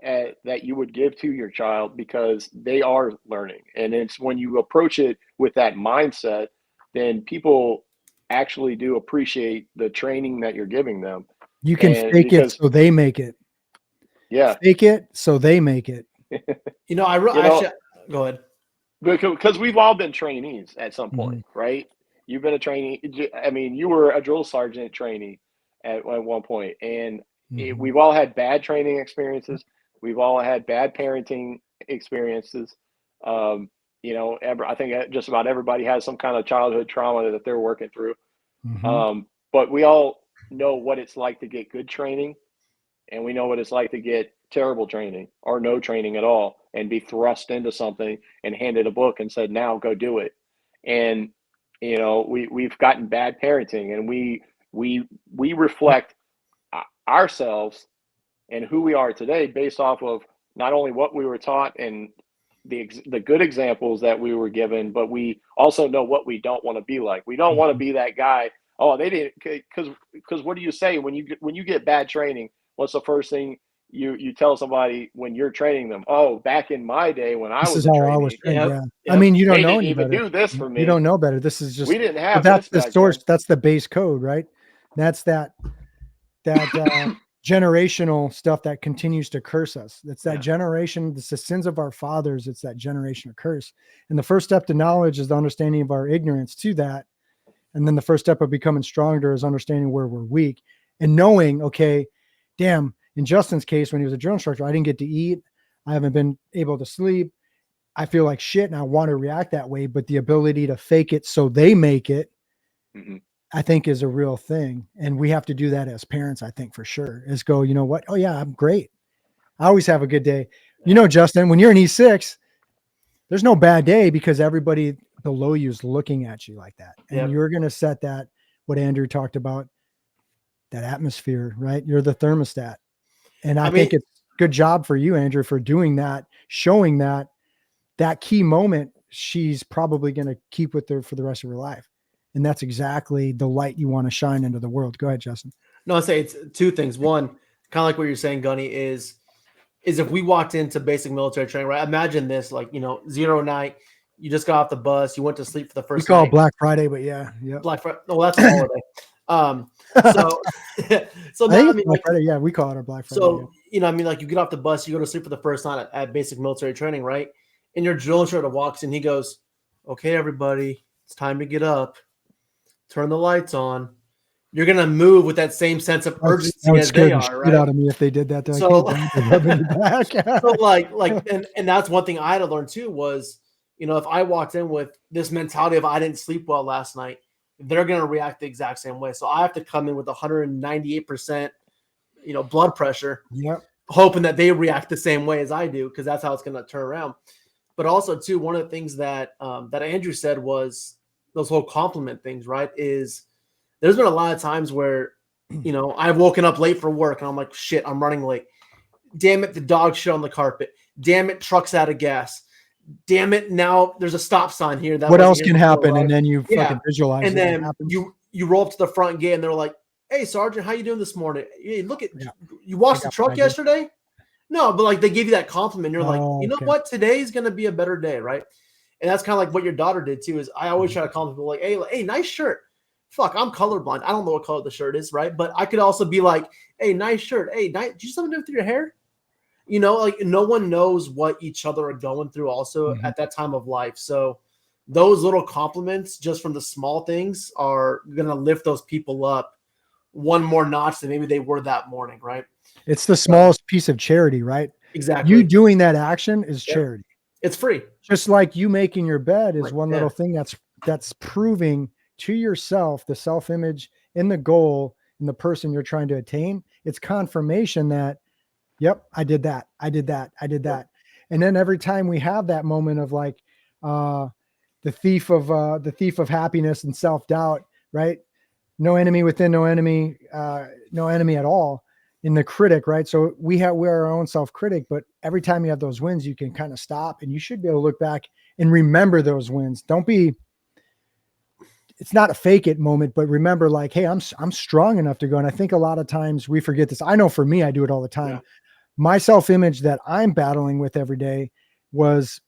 Speaker 2: that you would give to your child, because they are learning. And it's when you approach it with that mindset, then people actually do appreciate the training that you're giving them.
Speaker 1: You can
Speaker 2: And
Speaker 1: fake it
Speaker 2: because,
Speaker 1: so they make it.
Speaker 2: yeah,
Speaker 1: Fake it so they make it.
Speaker 2: you know,
Speaker 3: Actually go ahead.
Speaker 2: because we've all been trainees at some point,
Speaker 1: Mhm.
Speaker 2: right? You've been a trainee. I mean, you were a drill sergeant trainee at one point, and
Speaker 1: Mhm.
Speaker 2: we've all had bad training experiences. We've all had bad parenting experiences. Um, I think just about everybody has some kind of childhood trauma that they're working through.
Speaker 1: Mhm.
Speaker 2: But we all know what it's like to get good training, and we know what it's like to get terrible training or no training at all and be thrust into something and handed a book and said, now go do it. And we've gotten bad parenting, and we
Speaker 1: Yep.
Speaker 2: reflect ourselves and who we are today based off of not only what we were taught and the good examples that we were given, but we also know what we don't want to be like. We don't want to
Speaker 1: Mhm.
Speaker 2: be that guy. Oh, they didn't, because what do you say when you get bad training? What's the first thing you tell somebody when you're training them? Oh, back in my day when I
Speaker 1: This
Speaker 2: was
Speaker 1: is
Speaker 2: a
Speaker 1: how I was
Speaker 2: trainee,
Speaker 1: trained,
Speaker 3: Yep.
Speaker 1: yeah. I
Speaker 3: Yep.
Speaker 1: mean, you don't
Speaker 2: they
Speaker 1: know
Speaker 2: didn't
Speaker 1: any
Speaker 2: even
Speaker 1: better.
Speaker 2: do this for
Speaker 1: You
Speaker 2: me.
Speaker 1: don't know better. This is
Speaker 2: We
Speaker 1: just
Speaker 2: didn't
Speaker 1: but
Speaker 2: have
Speaker 1: that's
Speaker 2: this
Speaker 1: the
Speaker 2: back then.
Speaker 1: source, that's the base code, right? That's that generational stuff that continues to curse us. It's that
Speaker 3: Yeah.
Speaker 1: generation, it's the sins of our fathers, it's that generational curse. And the first step to knowledge is the understanding of our ignorance to that. And then the first step of becoming stronger is understanding where we're weak and knowing, okay, damn, in Justin's case, when he was a drill instructor, I didn't get to eat. I haven't been able to sleep. I feel like shit and I want to react that way. But the ability to fake it so they make it,
Speaker 2: Mhm.
Speaker 1: I think is a real thing. And we have to do that as parents, I think for sure, is go, you know what? Oh yeah, I'm great. I always have a good day. Justin, when you're in E6, there's no bad day because everybody below you is looking at you like that. And
Speaker 3: Yep.
Speaker 1: you're going to set that, what Andrew talked about, that atmosphere, right? You're the thermostat. And I
Speaker 3: I mean,
Speaker 1: think it's good job for you, Andrew, for doing that, showing that key moment, she's probably going to keep with her for the rest of her life. And that's exactly the light you want to shine into the world. Go ahead, Justin.
Speaker 3: no, I say it's two things. One, kind of like what you're saying, Gunny, is if we walked into basic military training, right? Imagine this, like, zero night, you just got off the bus, you went to sleep for the
Speaker 1: We
Speaker 3: first
Speaker 1: call it
Speaker 3: night.
Speaker 1: Black Friday, but yeah. Yep.
Speaker 3: Black Friday. No, that's a holiday. So, so
Speaker 1: I
Speaker 3: now,
Speaker 1: think
Speaker 3: I
Speaker 1: it's
Speaker 3: mean,
Speaker 1: Black
Speaker 3: like,
Speaker 1: Friday. Yeah, we call it our Black Friday. Yeah.
Speaker 3: so, I mean, like, you get off the bus, you go to sleep for the first night at basic military training, right? And your drill instructor walks in, he goes, okay, everybody, it's time to get up, turn the lights on. You're going to move with that same sense of
Speaker 1: That
Speaker 3: urgency
Speaker 1: would
Speaker 3: as
Speaker 1: scare
Speaker 3: they
Speaker 1: the
Speaker 3: are,
Speaker 1: shit
Speaker 3: right?
Speaker 1: out of me if they did that. They're like, hey,
Speaker 3: So,
Speaker 1: Dad, they're rubbing your back.
Speaker 3: so like, and that's one thing I had to learn too was, if I walked in with this mentality of I didn't sleep well last night, they're going to react the exact same way. So I have to come in with 198% blood pressure,
Speaker 1: Yep.
Speaker 3: hoping that they react the same way as I do, because that's how it's going to turn around. But also, too, one of the things that that Andrew said was those whole compliment things, right? Is there's been a lot of times where, I've woken up late for work and I'm like, shit, I'm running late. Damn it, the dog shit on the carpet. Damn it, truck's out of gas. Damn it, now there's a stop sign here.
Speaker 1: What else can happen? Right? And then you fucking visualize
Speaker 3: and then you roll up to the front gate and they're like, hey, Sergeant, how you doing this morning? Hey, look at you washed the truck yesterday? No, but like they give you that compliment. You're like, you know what? Today's going to be a better day, right? And that's kind of like what your daughter did too. Is I always try to compliment people like, hey, nice shirt. Fuck, I'm colorblind. I don't know what color the shirt is, right? But I could also be like, hey, nice shirt. Hey, did you something do with your hair? Like no one knows what each other are going through also at that time of life. So those little compliments just from the small things are going to lift those people up one more notch than maybe they were that morning, right?
Speaker 1: It's the smallest piece of charity, right?
Speaker 3: Exactly.
Speaker 1: You doing that action is charity.
Speaker 3: It's free.
Speaker 1: Just like you making your bed is one little thing that's proving to yourself the self-image and the goal and the person you're trying to attain. It's confirmation that, yep, I did that. I did that. I did that. And then every time we have that moment of like the thief of happiness and self-doubt, right? No enemy within, no enemy at all. In the critic, right? So we're our own self-critic, but every time you have those wins, you can kind of stop and you should be able to look back and remember those wins. It's not a fake it moment, but remember like, hey, I'm strong enough to go. And I think a lot of times we forget this. I know for me, I do it all the time. Yeah. My self-image that I'm battling with every day was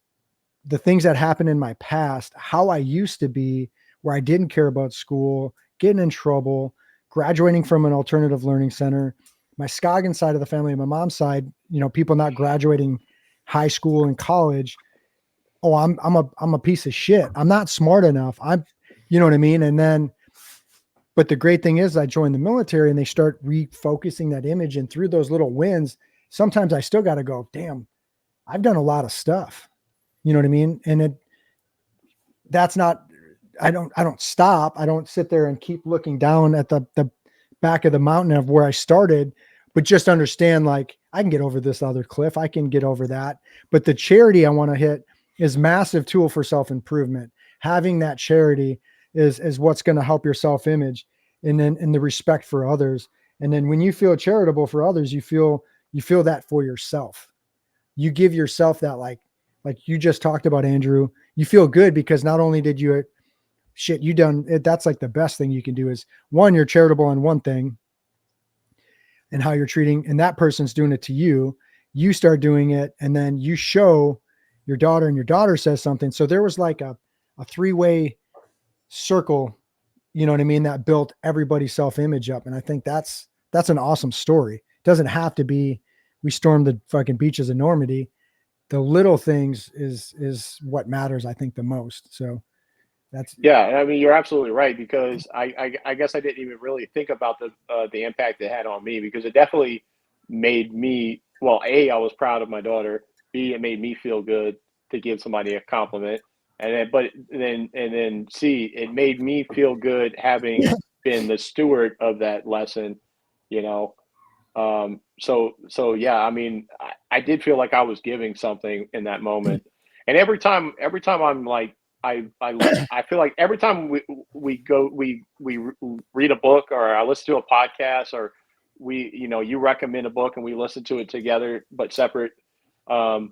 Speaker 1: the things that happened in my past, how I used to be, where I didn't care about school, getting in trouble, graduating from an alternative learning center. My Scoggin side of the family, my mom's side, people not graduating high school and college. Oh, I'm a piece of shit. I'm not smart enough. You know what I mean? And then, but the great thing is I joined the military and they start refocusing that image. And through those little wins, sometimes I still got to go, damn, I've done a lot of stuff. You know what I mean? And I don't stop. I don't sit there and keep looking down at the back of the mountain of where I started, but just understand like I can get over this other cliff. I can get over that. But the charity I want to hit is massive tool for self-improvement. Having that charity is what's going to help your self-image and then in the respect for others. And then when you feel charitable for others, you feel that for yourself. You give yourself that like you just talked about, Andrew, you feel good because not only did you done it. That's like the best thing you can do is one, you're charitable on one thing and how you're treating, and that person's doing it to you. You start doing it and then you show your daughter and your daughter says something. So there was like a three-way circle, you know what I mean? That built everybody's self-image up. And I think that's an awesome story. It doesn't have to be, we stormed the fucking beaches of Normandy. The little things is what matters, I think, the most. So
Speaker 2: I mean, you're absolutely right, because I guess I didn't even really think about the impact it had on me, because it definitely made me, well, A, I was proud of my daughter. B, it made me feel good to give somebody a compliment. And then C, it made me feel good having been the steward of that lesson, So yeah, I mean, I did feel like I was giving something in that moment. And every time I'm like, I feel like every time we read a book or I listen to a podcast or you recommend a book and we listen to it together but separate. But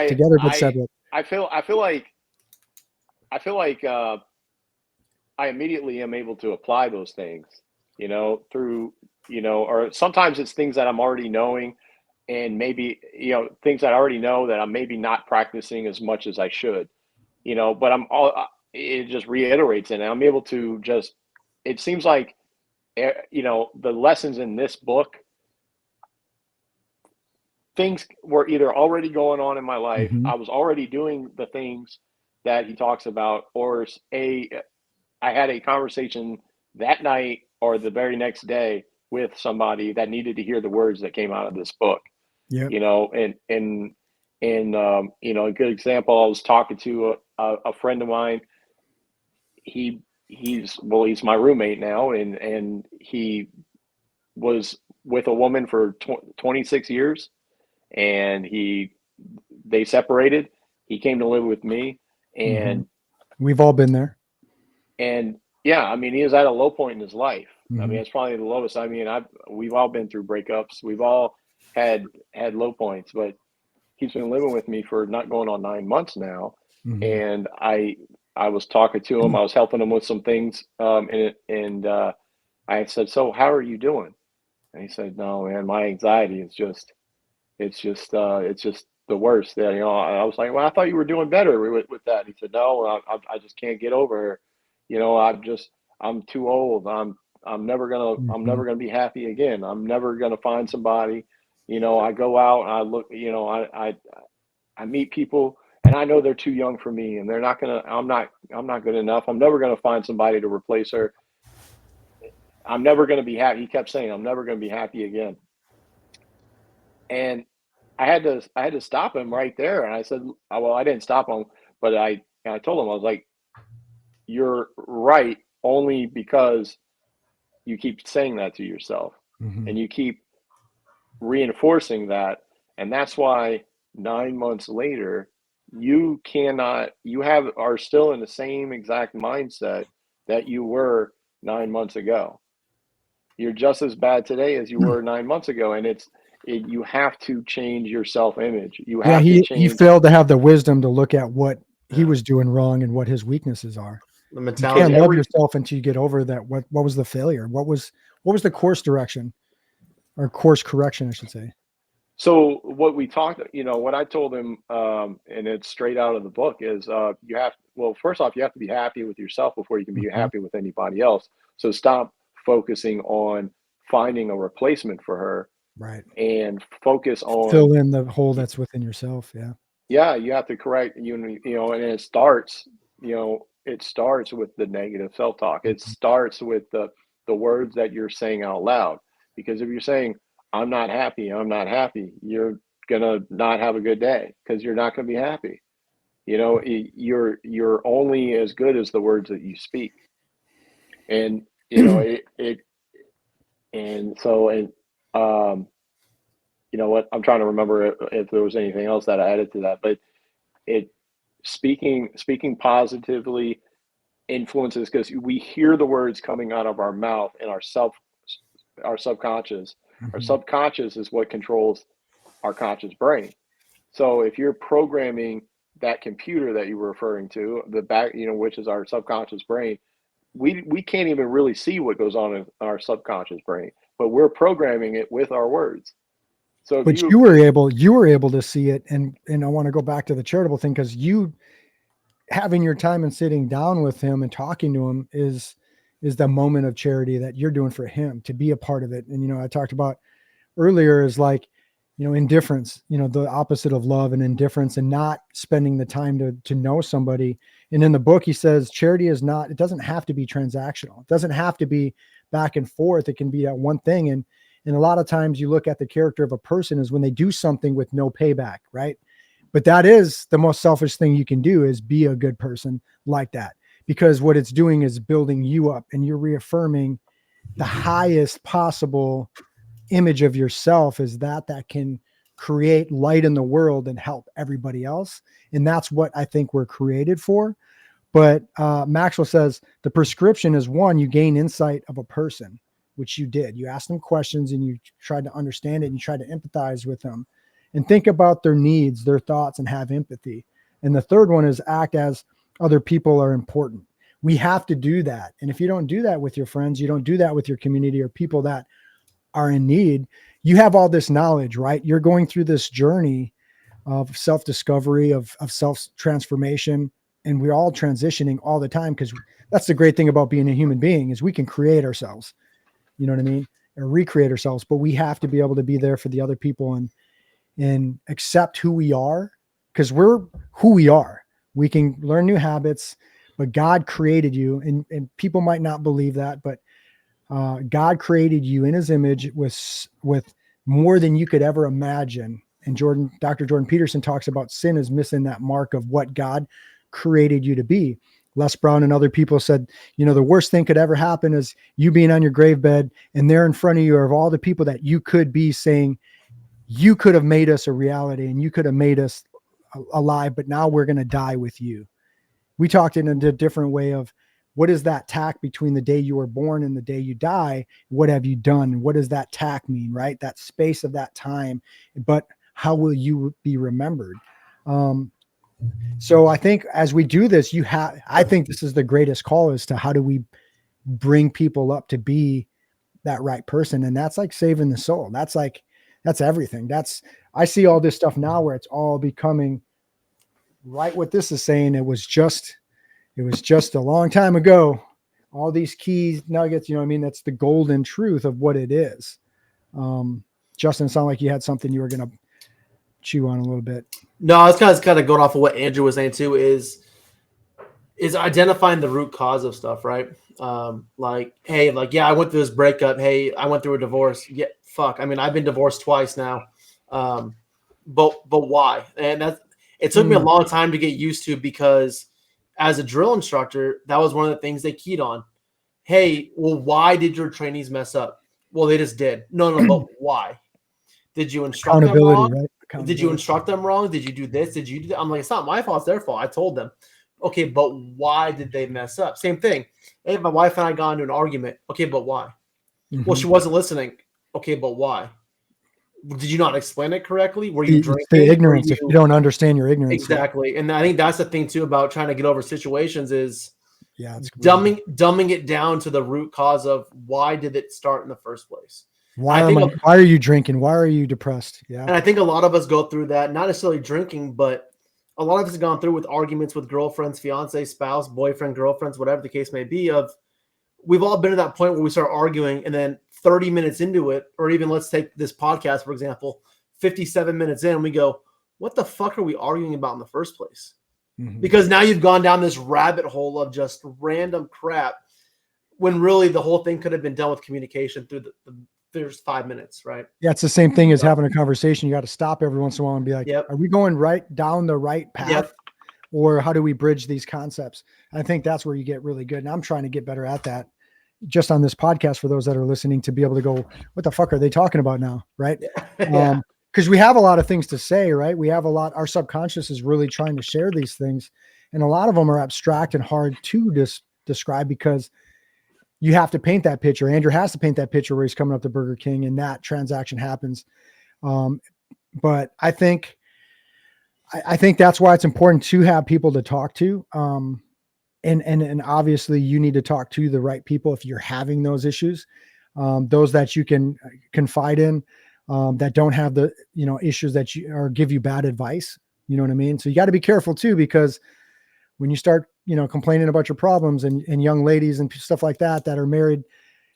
Speaker 1: together but separate.
Speaker 2: I feel like I immediately am able to apply those things, through or sometimes it's things that I'm already knowing. And maybe, things that I already know that I'm maybe not practicing as much as I should, but it just reiterates it. And I'm able to it seems like, the lessons in this book, things were either already going on in my life.
Speaker 1: Mm-hmm.
Speaker 2: I was already doing the things that he talks about, or I had a conversation that night or the very next day with somebody that needed to hear the words that came out of this book.
Speaker 1: Yeah.
Speaker 2: And a good example, I was talking to a friend of mine. He he's my roommate now, and he was with a woman for 26 years, and they separated. He came to live with me, and
Speaker 1: we've all been there.
Speaker 2: And yeah, I mean, he was at a low point in his life. I
Speaker 1: Mhm.
Speaker 2: mean, it's probably the lowest. I mean, we've all been through breakups. We've all had low points, but he's been living with me for not going on 9 months now.
Speaker 1: Mhm.
Speaker 2: And I was talking to him. I was helping him with some things. And I said, "So how are you doing?" And he said, "No, man, my anxiety is it's just the worst." That, I was like, "Well, I thought you were doing better with that." He said, "No, I just can't get over it. I'm too old. I'm never gonna be happy again. I'm never gonna find somebody. I go out and I look. I meet people, and I know they're too young for me, and they're not gonna. I'm not good enough. I'm never gonna find somebody to replace her. I'm never gonna be happy." He kept saying, "I'm never gonna be happy again." And I had to stop him right there. And I said, well, I didn't stop him, but I told him, I was like, "You're right, only because you keep saying that to yourself, and you keep reinforcing that. And that's why 9 months later, are still in the same exact mindset that you were 9 months ago. You're just as bad today as you were 9 months ago. And you have to change your self-image. You
Speaker 1: Yeah,
Speaker 2: have to
Speaker 1: he
Speaker 2: change.
Speaker 1: failed to have the wisdom to look at what he was doing wrong and what his weaknesses are.
Speaker 3: The
Speaker 1: You
Speaker 3: mentality.
Speaker 1: can't love yourself until you get over that. What was the failure? What was the course direction, or course correction, I should say?
Speaker 2: So what we talked, what I told him, and it's straight out of the book, is first off, you have to be happy with yourself before you can be happy with anybody else. So stop focusing on finding a replacement for her,
Speaker 1: Right.
Speaker 2: and focus on
Speaker 1: Fill in the hole that's within yourself. Yeah.
Speaker 2: Yeah, you have to correct, and it starts with the negative self-talk. It starts with the words that you're saying out loud. Because if you're saying, I'm not happy, you're gonna not have a good day, because you're not gonna be happy. You're only as good as the words that you speak. And it and so and you know what, I'm trying to remember if there was anything else that I added to that, but it speaking positively influences, because we hear the words coming out of our mouth and our subconscious. Our subconscious is what controls our conscious brain. So if you're programming that computer that you were referring to, the back, which is our subconscious brain, we can't even really see what goes on in our subconscious brain, but we're programming it with our words. So if
Speaker 1: But you were able to see it, and I want to go back to the charitable thing, because you having your time and sitting down with him and talking to him is the moment of charity that you're doing for him, to be a part of it. And I talked about earlier is like, indifference, the opposite of love and indifference, and not spending the time to know somebody. And in the book, he says charity it doesn't have to be transactional. It doesn't have to be back and forth. It can be that one thing. And a lot of times you look at the character of a person is when they do something with no payback, right? But that is the most selfish thing you can do, is be a good person like that, because what it's doing is building you up, and you're reaffirming the highest possible image of yourself, is that can create light in the world and help everybody else. And that's what I think we're created for. But Maxwell says the prescription is, one, you gain insight of a person, which you did. You asked them questions and you tried to understand it, and you tried to empathize with them and think about their needs, their thoughts, and have empathy. And the third one is act as other people are important. We have to do that. And if you don't do that with your friends, you don't do that with your community or people that are in need, you have all this knowledge, right? You're going through this journey of self-discovery, of self-transformation, and we're all transitioning all the time, because that's the great thing about being a human being, is we can create ourselves, you know what I mean, or recreate ourselves, but we have to be able to be there for the other people and accept who we are, because we're who we are. We can learn new habits, but God created you, and people might not believe that, but God created you in his image with more than you could ever imagine. And Dr. Jordan Peterson talks about sin as missing that mark of what God created you to be. Les Brown and other people said, the worst thing could ever happen is you being on your grave bed and there in front of you are of all the people that you could be saying, you could have made us a reality and you could have made us alive, but now we're going to die with you. We talked in a different way of what is that tack between the day you were born and the day you die? What have you done? What does that tack mean, right? That space of that time, but how will you be remembered? So I think as we do this, I think this is the greatest call as to how do we bring people up to be that right person. And that's like saving the soul. That's everything. I see all this stuff now where it's all becoming right. What this is saying, it was just a long time ago. All these keys nuggets, that's the golden truth of what it is. Justin, it sounded like you had something you were going to chew on a little bit.
Speaker 3: No, I was kind of going off of what Andrew was saying too, is identifying the root cause of stuff, right? Hey, yeah, I went through this breakup. Hey, I went through a divorce. Yeah, fuck. I mean, I've been divorced twice now. But why? And it took me a long time to get used to, because as a drill instructor, that was one of the things they keyed on. Hey, well, why did your trainees mess up? Well, they just did. No, but why? Did you instruct them wrong?
Speaker 1: Right?
Speaker 3: Did you instruct them wrong? Did you do this? Did you do that? I'm like, it's not my fault. It's their fault. I told them. Okay, but why did they mess up? Same thing. Hey, my wife and I got into an argument. Okay, but why? Mm-hmm. Well, she wasn't listening. Okay, but why? Did you not explain it correctly? Were you drinking?
Speaker 1: The ignorance. If you don't understand your ignorance.
Speaker 3: Exactly. And I think that's the thing too about trying to get over situations is
Speaker 1: it's
Speaker 3: dumbing it down to the root cause of why did it start in the first place?
Speaker 1: Why are you drinking? Why are you depressed? Yeah.
Speaker 3: And I think a lot of us go through that, not necessarily drinking, but a lot of us have gone through with arguments with girlfriends, fiance, spouse, boyfriend, girlfriends, whatever the case may be, we've all been at that point where we start arguing, and then 30 minutes into it, or even let's take this podcast, for example, 57 minutes in, we go, what the fuck are we arguing about in the first place? Mm-hmm. Because now you've gone down this rabbit hole of just random crap, when really the whole thing could have been done with communication through there's 5 minutes, right?
Speaker 1: Yeah, it's the same thing as having a conversation. You got to stop every once in a while and be like, Are we going right down the right path? Yep. Or how do we bridge these concepts? I think that's where you get really good. And I'm trying to get better at that just on this podcast for those that are listening, to be able to go, what the fuck are they talking about now? Right.
Speaker 3: Yeah.
Speaker 1: Because we have a lot of things to say, right? Our subconscious is really trying to share these things. And a lot of them are abstract and hard to describe, because you have to paint that picture. Andrew has to paint that picture where he's coming up to Burger King and that transaction happens. But I think that's why it's important to have people to talk to. And obviously you need to talk to the right people if you're having those issues, those that you can confide in, that don't have the, issues that or give you bad advice. You know what I mean? So you got to be careful too, because when you start, complaining about your problems and young ladies and stuff like that are married,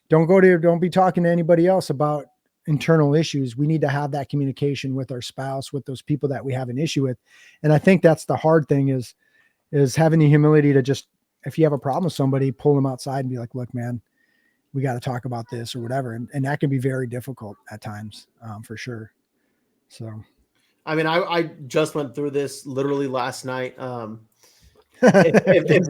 Speaker 1: don't be talking to anybody else about internal issues. We need to have that communication with our spouse, with those people that we have an issue with. And I think that's the hard thing is having the humility to just, if you have a problem with somebody, pull them outside and be like, look, man, we got to talk about this or whatever. And that can be very difficult at times, for sure. So,
Speaker 3: I mean, I just went through this literally last night. If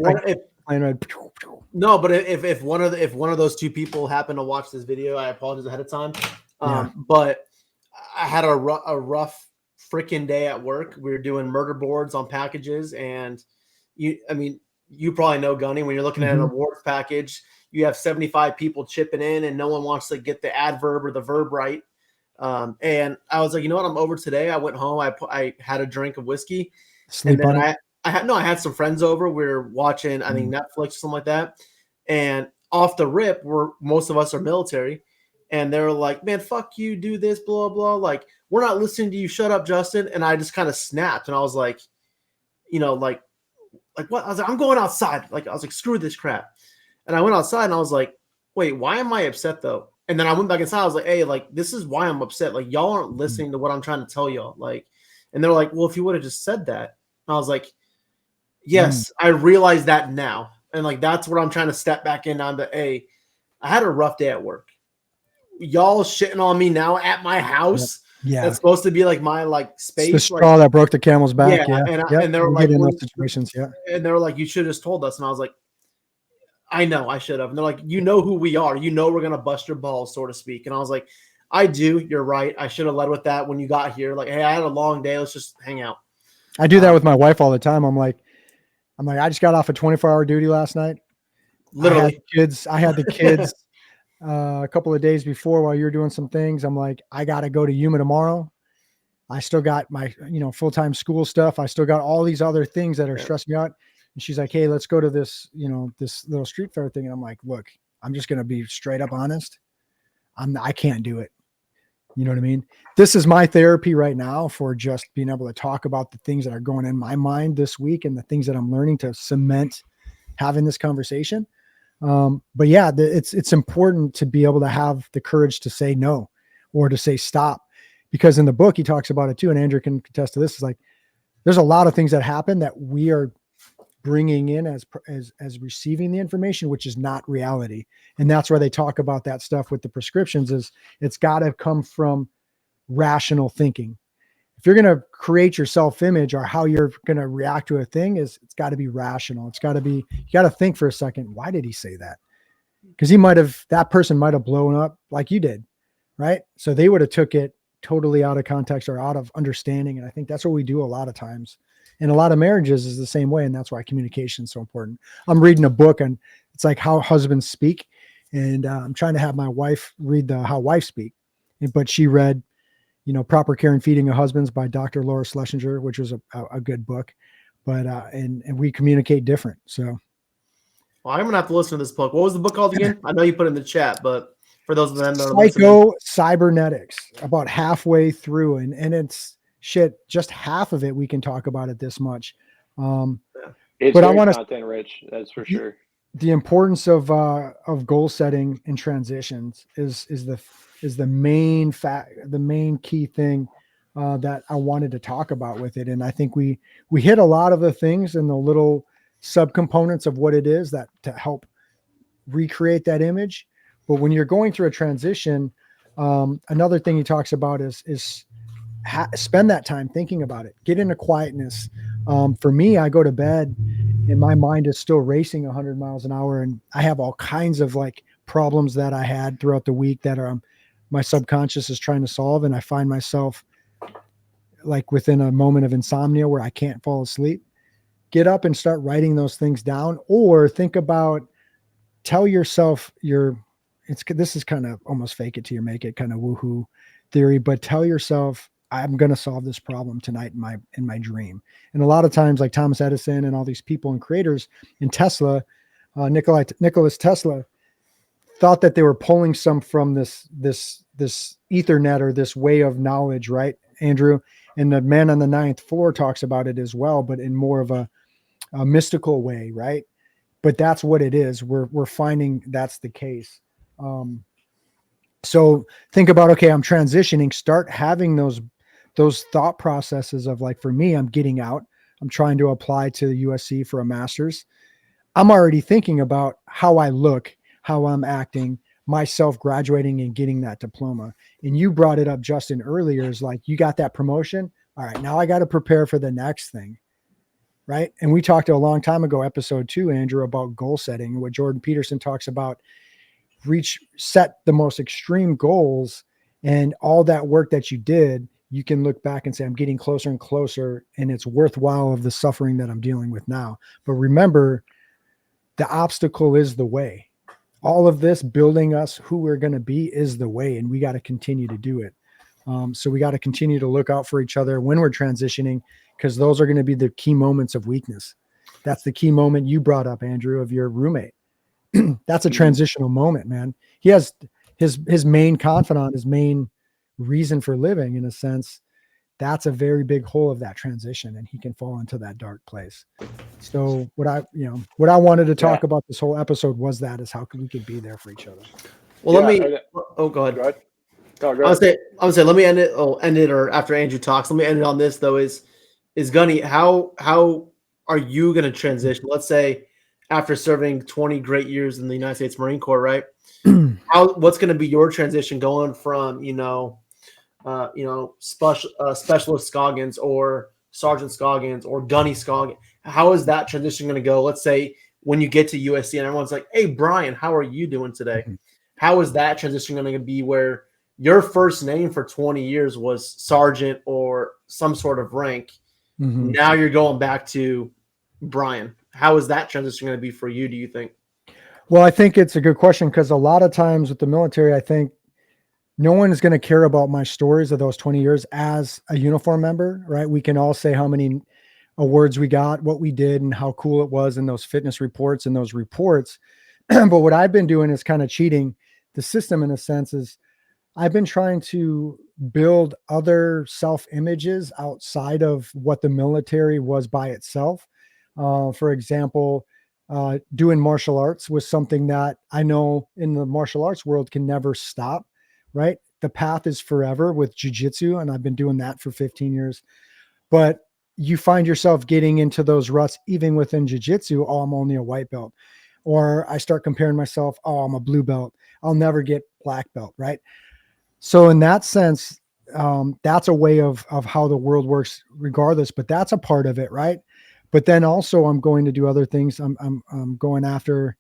Speaker 3: one of those two people happen to watch this video, I apologize ahead of time. But I had a rough freaking day at work. We were doing murder boards on packages, and you probably know, Gunny, when you're looking at an awards package, you have 75 people chipping in, and no one wants to get the adverb or the verb right. And I was like, you know what? I'm over today. I went home. I had a drink of whiskey,
Speaker 1: sleep
Speaker 3: and then
Speaker 1: on it.
Speaker 3: I had some friends over. We were watching, I think, Netflix or something like that. And off the rip, most of us are military, and they're like, man, fuck you, do this, blah, blah. Like, we're not listening to you. Shut up, Justin. And I just kind of snapped, and I was like, like what? I was like, I'm going outside. Like, I was like, screw this crap. And I went outside, and I was like, wait, why am I upset though? And then I went back inside. I was like, hey, like, this is why I'm upset. Like, y'all aren't listening to what I'm trying to tell y'all. Like, and they're like, well, if you would have just said that. And I was like, yes, I realize that now. And like, that's what I'm trying to step back in on. I had a rough day at work. Y'all shitting on me now at my house.
Speaker 1: Yeah.
Speaker 3: That's supposed to be like my
Speaker 1: It's
Speaker 3: space.
Speaker 1: the straw that broke the camel's back. Yeah.
Speaker 3: And they were
Speaker 1: We
Speaker 3: like,
Speaker 1: get in those situations. Yeah.
Speaker 3: and they were like, you should have just told us. And I was like, I know I should have. And they're like, you know who we are. You know we're gonna bust your balls, so to speak. And I was like, I do. You're right. I should have led with that when you got here. Like, hey, I had a long day. Let's just hang out.
Speaker 1: I do that with my wife all the time. I'm like, I just got off a 24-hour duty last night.
Speaker 3: Literally,
Speaker 1: I had the kids a couple of days before while you were doing some things. I'm like, I got to go to Yuma tomorrow. I still got my, full-time school stuff. I still got all these other things that are stressing me out. And she's like, hey, let's go to this, this little street fair thing. And I'm like, look, I'm just going to be straight up honest. I can't do it. You know what I mean? This is my therapy right now for just being able to talk about the things that are going in my mind this week and the things that I'm learning to cement having this conversation. But yeah, it's important to be able to have the courage to say no or to say stop, because in the book he talks about it too. And Andrew can contest to this. Is like, there's a lot of things that happen that we are bringing in as receiving the information, which is not reality. And that's why they talk about that stuff with the prescriptions. Is it's got to come from rational thinking. If you're going to create your self-image or how you're going to react to a thing, it's got to be rational. It's got to be, you got to think for a second, why did he say that? Because that person might have blown up like you did, right? So they would have took it totally out of context or out of understanding. And I think that's what we do a lot of times. And a lot of marriages is the same way. And that's why communication is so important. I'm reading a book and it's like how husbands speak. And I'm trying to have my wife read how wives speak. But she read, Proper Care and Feeding of Husbands by Dr. Laura Schlesinger, which was a good book. But, and we communicate different. So.
Speaker 3: Well, I'm going to have to listen to this book. What was the book called again? I know you put it in the chat, but for those of them that are listening.
Speaker 1: Cybernetics, about halfway through. And it's, just half of it we can talk about it this much.
Speaker 2: It's
Speaker 1: but
Speaker 2: very content rich, that's for sure.
Speaker 1: The importance of goal setting and transitions is the main the main key thing that I wanted to talk about with it. And I think we hit a lot of the things and the little subcomponents of what it is that to help recreate that image. But when you're going through a transition, another thing he talks about is spend that time thinking about it. Get into quietness. For me, I go to bed and my mind is still racing 100 miles an hour. And I have all kinds of like problems that I had throughout the week that are my subconscious is trying to solve. And I find myself like within a moment of insomnia where I can't fall asleep. Get up and start writing those things down, or tell yourself this is kind of almost fake it till you make it kind of woohoo theory, but tell yourself, I'm going to solve this problem tonight in my dream. And a lot of times, like Thomas Edison and all these people and creators in Tesla, Nicholas Tesla thought that they were pulling some from this Ethernet or this way of knowledge, right, Andrew? And the Man on the Ninth Floor talks about it as well, but in more of a mystical way, right? But that's what it is. We're finding that's the case. So think about, okay, I'm transitioning. Start having those thought processes of like, for me, I'm getting out. I'm trying to apply to the USC for a master's. I'm already thinking about how I look, how I'm acting, myself graduating and getting that diploma. And you brought it up, Justin, earlier, is like, you got that promotion. All right, now I got to prepare for the next thing. Right. And we talked a long time ago, episode 2, Andrew, about goal setting, what Jordan Peterson talks about. Set the most extreme goals, and all that work that you did, you can look back and say, I'm getting closer and closer, and it's worthwhile of the suffering that I'm dealing with now. But remember, the obstacle is the way. All of this building us who we're going to be is the way, and we got to continue to do it. So we got to continue to look out for each other when we're transitioning, because those are going to be the key moments of weakness. That's the key moment you brought up, Andrew, of your roommate. That's a transitional moment, man. He has his main confidant, his main reason for living, in a sense. That's a very big hole of that transition, and he can fall into that dark place. So what I wanted to talk about this whole episode was is how we could be there for each other.
Speaker 3: Well, go ahead.
Speaker 2: Go ahead.
Speaker 3: I would say, let me end it. Or after Andrew talks, let me end it on this though. Is Gunny, how are you going to transition? Let's say after serving 20 great years in the United States Marine Corps, right? What's going to be your transition going from, Specialist Scoggins or Sergeant Scoggins or Gunny Scoggins? How is that transition going to go? Let's say when you get to USC and everyone's like, "Hey, Brian, how are you doing today?"
Speaker 1: Mhm.
Speaker 3: How is that transition going to be where your first name for 20 years was Sergeant or some sort of rank?
Speaker 1: Mhm.
Speaker 3: Now you're going back to Brian. How is that transition going to be for you, do you think?
Speaker 1: Well, I think it's a good question because a lot of times with the military, I think no one is going to care about my stories of those 20 years as a uniform member, right? We can all say how many awards we got, what we did, and how cool it was in those fitness reports and those reports. But what I've been doing is kind of cheating the system in a sense is I've been trying to build other self images outside of what the military was by itself. For example, doing martial arts was something that I know in the martial arts world can never stop, right? The path is forever with jujitsu, and I've been doing that for 15 years. But you find yourself getting into those ruts even within jujitsu. Oh, I'm only a white belt. Or I start comparing myself, oh, I'm a blue belt. I'll never get black belt, right? So in that sense, that's a way of how the world works regardless, but that's a part of it, right? But then also I'm going to do other things. I'm going after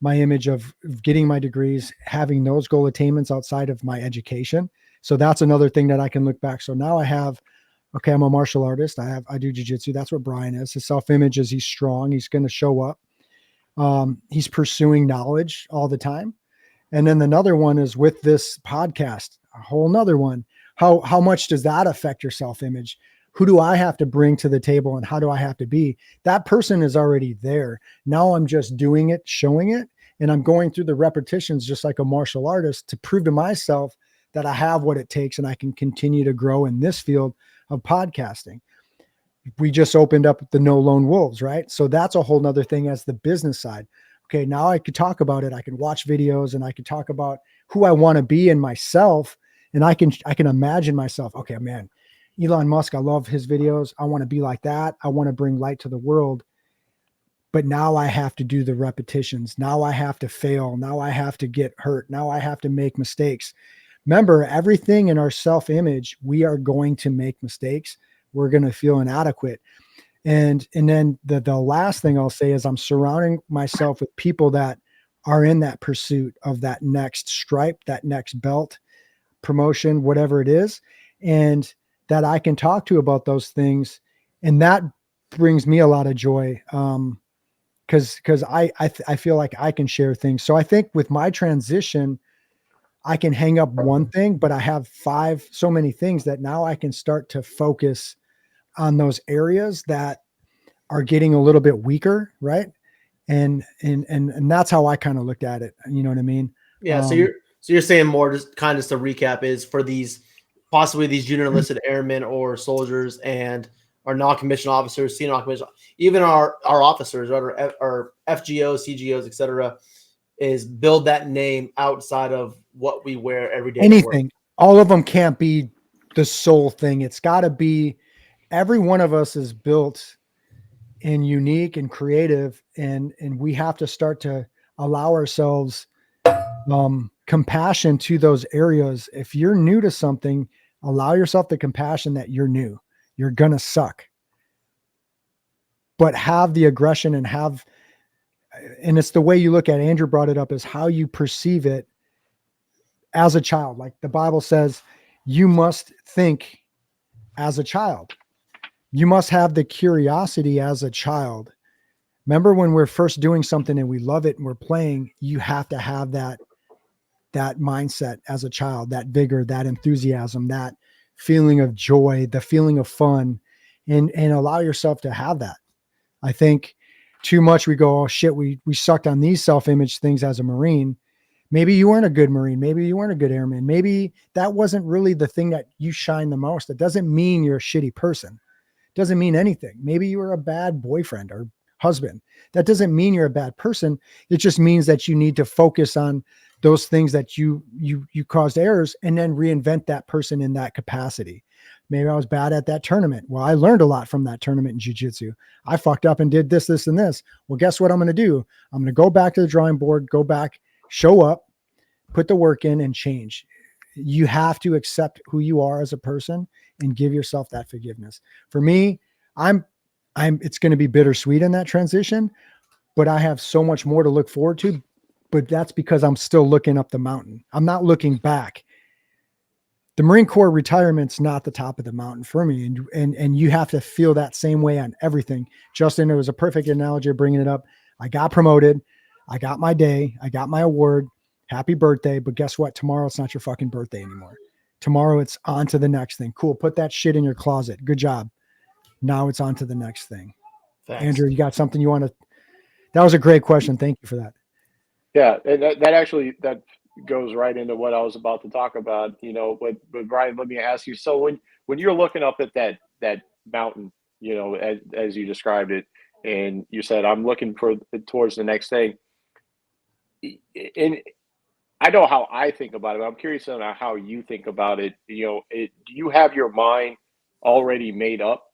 Speaker 1: my image of getting my degrees, having those goal attainments outside of my education. So that's another thing that I can look back. So now I have, okay, I'm a martial artist. I do jujitsu. That's what Brian is. His self-image is he's strong. He's going to show up. He's pursuing knowledge all the time. And then another one is with this podcast, a whole nother one. How much does that affect your self-image? Who do I have to bring to the table and how do I have to be? That person is already there. Now I'm just doing it, showing it, and I'm going through the repetitions just like a martial artist to prove to myself that I have what it takes and I can continue to grow in this field of podcasting. We just opened up the No Lone Wolves, right? So that's a whole nother thing as the business side. Okay, now I could talk about it. I can watch videos and I could talk about who I want to be in myself. And I can imagine myself, okay, man, Elon Musk, I love his videos. I want to be like that. I want to bring light to the world. But now I have to do the repetitions. Now I have to fail. Now I have to get hurt. Now I have to make mistakes. Remember, everything in our self-image, we are going to make mistakes. We're going to feel inadequate. And then the last thing I'll say is I'm surrounding myself with people that are in that pursuit of that next stripe, that next belt, promotion, whatever it is, and that I can talk to about those things. And that brings me a lot of joy. Because I feel like I can share things. So I think with my transition, I can hang up one thing, but I have so many things that now I can start to focus on those areas that are getting a little bit weaker, right? And that's how I kind of looked at it. You know what I mean?
Speaker 3: Yeah. So you're saying more just kind of just to recap is for these possibly these junior enlisted airmen or soldiers and our non-commissioned officers, senior non-commissioned, even our officers, our FGOs, CGOs, etc., is build that name outside of what we wear every day.
Speaker 1: Anything. All of them can't be the sole thing. It's got to be every one of us is built and unique and creative, and we have to start to allow ourselves compassion to those areas. If you're new to something, allow yourself the compassion that you're new. You're gonna suck, but have the aggression and it's the way you look at it. Andrew brought it up, is how you perceive it as a child. Like the Bible says, you must think as a child. You must have the curiosity as a child. Remember when we're first doing something and we love it and we're playing, you have to have that mindset as a child, that vigor, that enthusiasm, that feeling of joy, the feeling of fun, and allow yourself to have that. I think too much we go, oh shit, we sucked on these self-image things as a Marine. Maybe you weren't a good Marine. Maybe you weren't a good airman. Maybe that wasn't really the thing that you shine the most. It doesn't mean you're a shitty person. It doesn't mean anything. Maybe you were a bad boyfriend or husband. That doesn't mean you're a bad person. It just means that you need to focus on those things that you caused errors and then reinvent that person in that capacity. Maybe I was bad at that tournament. Well, I learned a lot from that tournament in jiu-jitsu. I fucked up and did this, and this. Well, guess what I'm going to do? I'm going to go back to the drawing board, go back, show up, put the work in and change. you have to accept who you are as a person and give yourself that forgiveness. For me, it's going to be bittersweet in that transition, but I have so much more to look forward to. But that's because I'm still looking up the mountain. I'm not looking back. The Marine Corps retirement's not the top of the mountain for me. And you have to feel that same way on everything. Justin, it was a perfect analogy of bringing it up. I got promoted. I got my day. I got my award. Happy birthday. But guess what? Tomorrow it's not your fucking birthday anymore. Tomorrow it's on to the next thing. Cool. Put that shit in your closet. Good job. Now it's on to the next thing. Thanks. Andrew, you got something you want to? That was a great question. Thank you for that.
Speaker 2: Yeah. And that goes right into what I was about to talk about, but Brian, let me ask you. So when you're looking up at that mountain, as you described it, and you said, I'm looking towards the next thing. And I know how I think about it, but I'm curious on how you think about it. Do you have your mind already made up?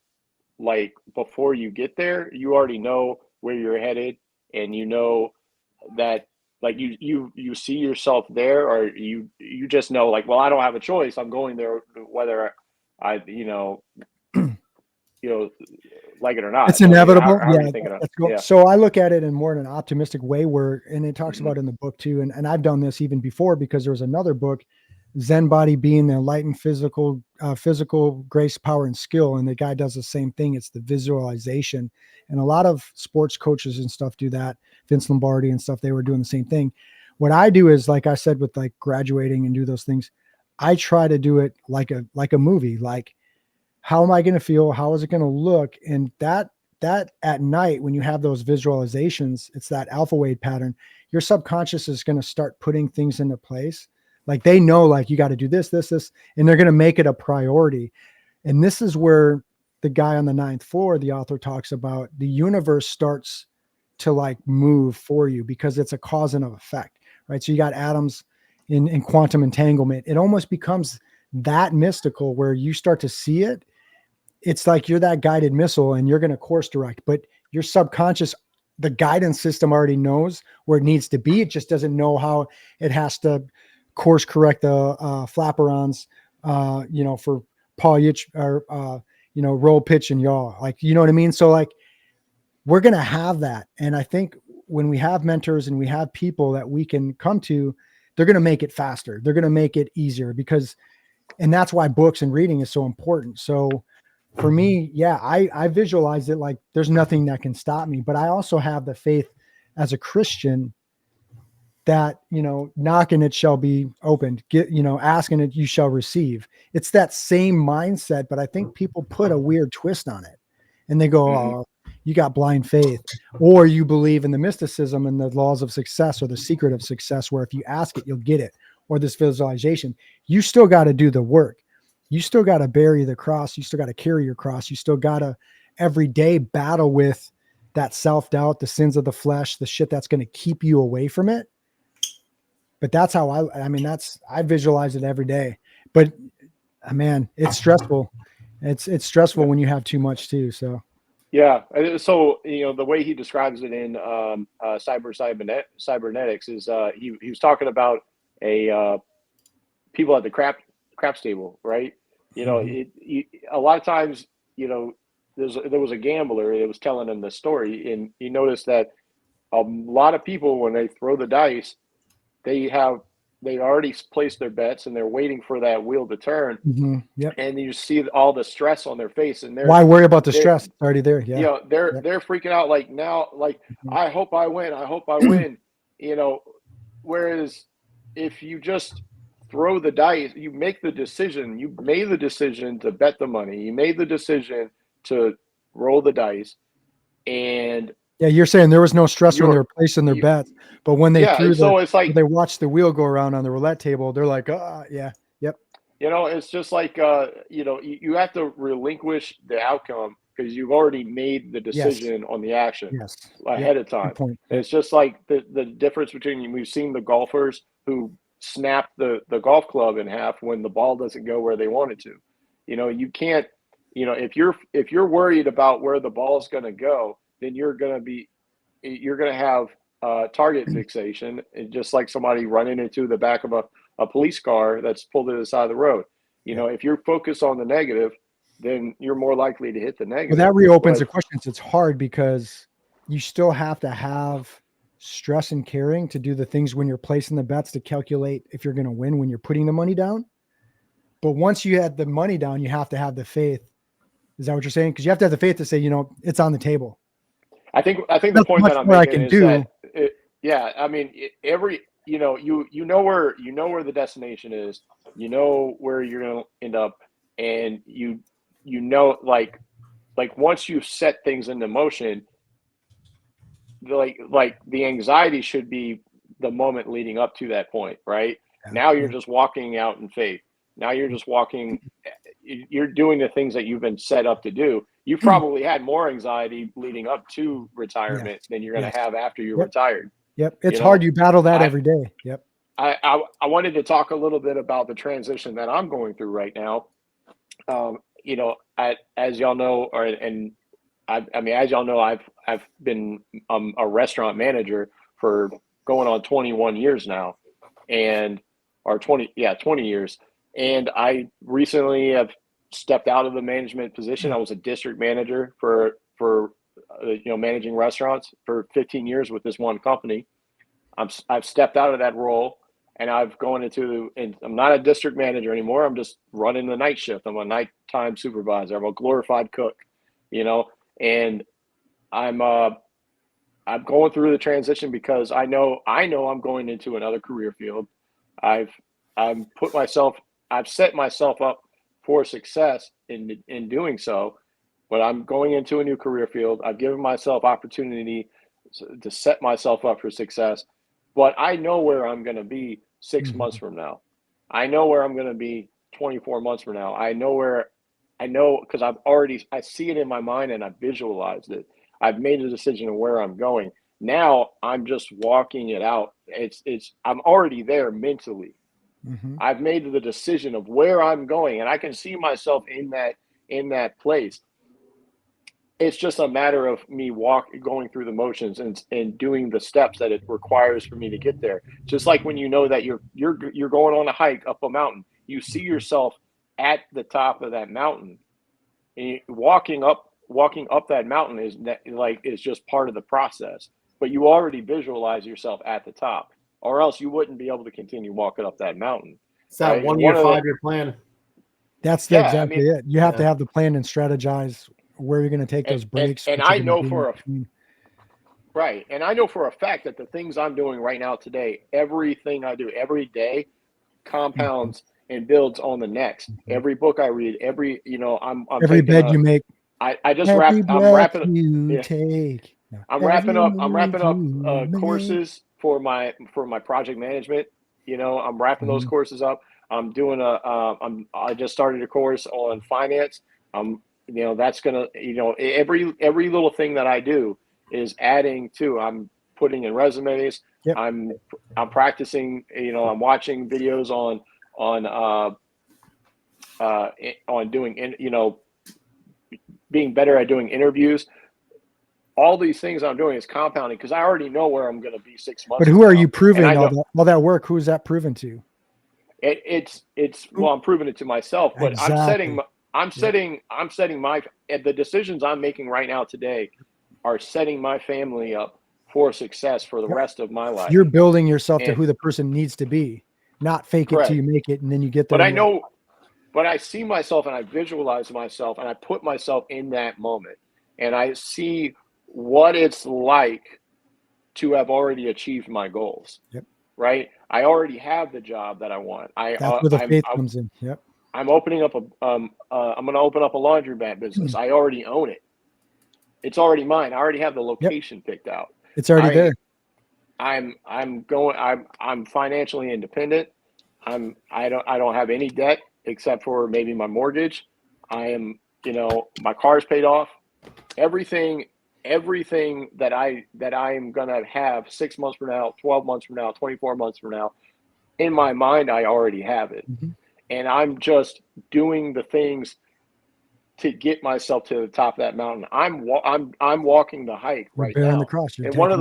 Speaker 2: Like before you get there, you already know where you're headed, and you know that, like you see yourself there, or you just know, like, well, I don't have a choice. I'm going there, whether I like it or not.
Speaker 1: It's inevitable.
Speaker 2: How are you thinking of it? Yeah.
Speaker 1: So I look at it in more in an optimistic way, and it talks about in the book too. And I've done this even before, because there was another book, Zen Body, Being the Enlightened Physical Grace, Power, and Skill. And the guy does the same thing. It's the visualization. And a lot of sports coaches and stuff do that. Vince Lombardi and stuff, they were doing the same thing. What I do is, like I said, with like graduating and do those things, I try to do it like a movie. Like, how am I going to feel? How is it going to look? And that at night, when you have those visualizations, it's that alpha wave pattern. Your subconscious is going to start putting things into place. Like, they know, like, you got to do this, and they're going to make it a priority. And this is where the guy on the 9th floor, the author, talks about the universe starts to like move for you, because it's a cause and effect, right? So you got atoms in quantum entanglement. It almost becomes that mystical where you start to see it. It's like you're that guided missile and you're going to course direct, but your subconscious, the guidance system already knows where it needs to be. It just doesn't know how it has to course correct the flaperons, for Paul Yitch, or, roll, pitch, and yaw. Like, you know what I mean? So like, we're going to have that. And I think when we have mentors and we have people that we can come to, they're going to make it faster. They're going to make it easier, and that's why books and reading is so important. So for me, yeah, I visualize it like there's nothing that can stop me, but I also have the faith as a Christian that, knocking it shall be opened, asking it, you shall receive. It's that same mindset, but I think people put a weird twist on it, and they go, oh, you got blind faith, or you believe in the mysticism and the laws of success, or the secret of success, where if you ask it, you'll get it, or this visualization. You still got to do the work. You still got to bury the cross. You still got to carry your cross. You still got to every day battle with that self-doubt, the sins of the flesh, the shit that's going to keep you away from it. But that's how I visualize it every day. But man, it's stressful. It's stressful when you have too much too. So.
Speaker 2: Yeah. So, the way he describes it in Cybernetics is he was talking about people at the craps table, right? A lot of times, there was a gambler that was telling him the story, and he noticed that a lot of people, when they throw the dice, they already placed their bets and they're waiting for that wheel to turn.
Speaker 1: Mm-hmm. Yep.
Speaker 2: And you see all the stress on their face, and
Speaker 1: why worry about the stress? It's already there. Yeah.
Speaker 2: They're freaking out. Like now, like, I hope I win. I hope I win, whereas if you just throw the dice, you make the decision, you made the decision to bet the money. You made the decision to roll the dice, and
Speaker 1: yeah, you're saying there was no stress when they were placing their bets, but when they
Speaker 2: it's like
Speaker 1: they watched the wheel go around on the roulette table, they're like, yeah, yep.
Speaker 2: It's just like you have to relinquish the outcome because you've already made the decision on the action ahead of time. It's just like the difference between, we've seen the golfers who snap the golf club in half when the ball doesn't go where they want it to. You can't, if you're worried about where the ball is going to go, then you're going to have target fixation, and just like somebody running into the back of a police car that's pulled to the side of the road. You know, if you're focused on the negative, then you're more likely to hit the negative.
Speaker 1: Well, that reopens the questions. It's hard because you still have to have stress and caring to do the things when you're placing the bets to calculate if you're going to win when you're putting the money down. But once you had the money down, you have to have the faith. Is that what you're saying? Because you have to have the faith to say, you know, it's on the table.
Speaker 2: I think the point that I'm making is that I mean, you know where the destination is, you know where you're going to end up, and you know, like once you've set things into motion, like the anxiety should be the moment leading up to that point, right? Yeah. Now you're just walking out in faith. Now you're just walking, you're doing the things that you've been set up to do. You probably had more anxiety leading up to retirement than you're going to have after you're retired.
Speaker 1: Yep. It's hard. You battle that every day. Yep.
Speaker 2: I wanted to talk a little bit about the transition that I'm going through right now. You know, as y'all know, as y'all know, I've been a restaurant manager for going on 21 years now, or 20 years. And I recently have stepped out of the management position. I was a district manager for managing restaurants for 15 years with this one company. I've stepped out of that role, and and I'm not a district manager anymore. I'm just running the night shift. I'm a nighttime supervisor. I'm a glorified cook, you know, and I'm going through the transition because I know I'm going into another career field. I've set myself up for success in doing so, but I'm going into a new career field. I've given myself opportunity to set myself up for success, but I know where I'm going to be 6 months from now. I know where I'm going to be 24 months from now. I know because I see it in my mind and I visualized it. I've made a decision of where I'm going. Now I'm just walking it out. I'm already there mentally. Mm-hmm. I've made the decision of where I'm going, and I can see myself in that place. It's just a matter of me going through the motions and doing the steps that it requires for me to get there. Just like when you know that you're going on a hike up a mountain, you see yourself at the top of that mountain, and walking up that mountain is just part of the process. But you already visualize yourself at the top, or else you wouldn't be able to continue walking up that mountain.
Speaker 3: It's that 1 year, 5 year plan.
Speaker 1: That's exactly it. You have to have the plan and strategize where you're going to take those breaks.
Speaker 2: And I know for a fact that the things I'm doing right now today, everything I do every day compounds and builds on the next. Every book I read, every bed
Speaker 1: you make.
Speaker 2: I'm wrapping up courses for my project management. You know, I'm wrapping those courses up. I'm doing I just started a course on finance. That's gonna, every little thing that I do is adding to. I'm putting in resumes. Yep. I'm practicing. I'm watching videos on doing, being better at doing interviews. All these things I'm doing is compounding because I already know where I'm going to be 6 months.
Speaker 1: But who are you proving all that work? Who's that proven to?
Speaker 2: I'm proving it to myself, but exactly. I'm setting the decisions I'm making right now today are setting my family up for success for the rest of my life.
Speaker 1: You're building yourself to who the person needs to be, not fake it till you make it and then you get there.
Speaker 2: But I see myself and I visualize myself and I put myself in that moment and I see what it's like to have already achieved my goals.
Speaker 1: Yep.
Speaker 2: Right. I already have the job that I want.
Speaker 1: That's where the faith comes in. Yep.
Speaker 2: I'm opening up I'm going to open up a laundromat business. I already own it. It's already mine. I already have the location picked out.
Speaker 1: It's already there.
Speaker 2: I'm financially independent. I don't have any debt except for maybe my mortgage. I am, my car's paid off. Everything that I am going to have 6 months from now, 12 months from now, 24 months from now, in my mind, I already have it. Mm-hmm. And I'm just doing the things to get myself to the top of that mountain. I'm walking the hike
Speaker 1: You're
Speaker 2: right
Speaker 1: bearing the
Speaker 2: now.
Speaker 1: cross. You're
Speaker 2: And one of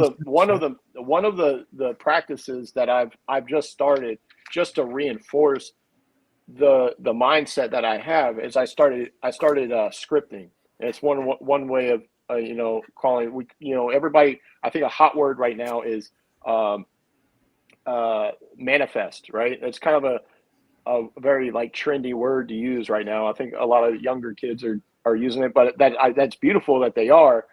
Speaker 1: taking
Speaker 2: the practices that I've just started, just to reinforce the mindset that I have, is I started scripting. And it's one way of calling everybody. I think a hot word right now is manifest, right? It's kind of a very like trendy word to use right now. I think a lot of younger kids are using it, but that's beautiful that they are,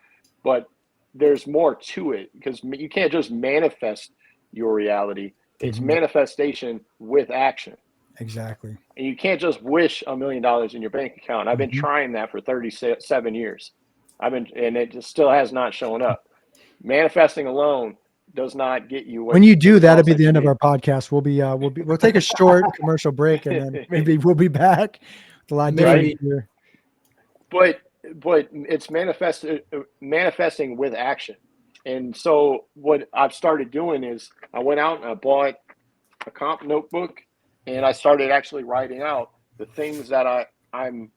Speaker 2: but there's more to it, because you can't just manifest your reality. It's manifestation with action.
Speaker 1: Exactly.
Speaker 2: And you can't just wish $1 million in your bank account. I've been trying that for 37 years. And it just still has not shown up. Manifesting alone does not get you
Speaker 1: when you do, that'll be the end of
Speaker 2: our.
Speaker 1: our podcast. We'll take a short commercial break, and then maybe we'll be back with a lot different here.
Speaker 2: But it's manifesting with action. And so what I've started doing is I went out and I bought a comp notebook, and I started actually writing out the things that I'm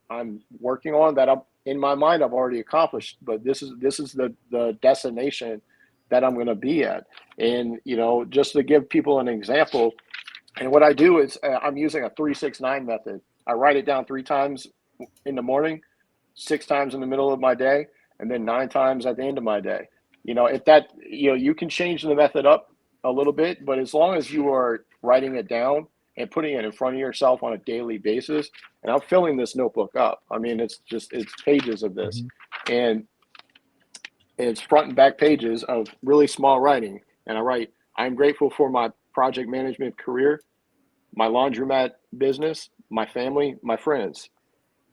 Speaker 2: working on, that I'm in my mind I've already accomplished, but this is the destination that I'm going to be at. And just to give people an example, and what I do is I'm using a 3-6-9 method. I write it down 3 times in the morning, 6 times in the middle of my day, and then 9 times at the end of my day. If that, you can change the method up a little bit, but as long as you are writing it down and putting it in front of yourself on a daily basis. And I'm filling this notebook up. I mean, it's pages of this, and it's front and back pages of really small writing. And I write, I'm grateful for my project management career, my laundromat business, my family, my friends.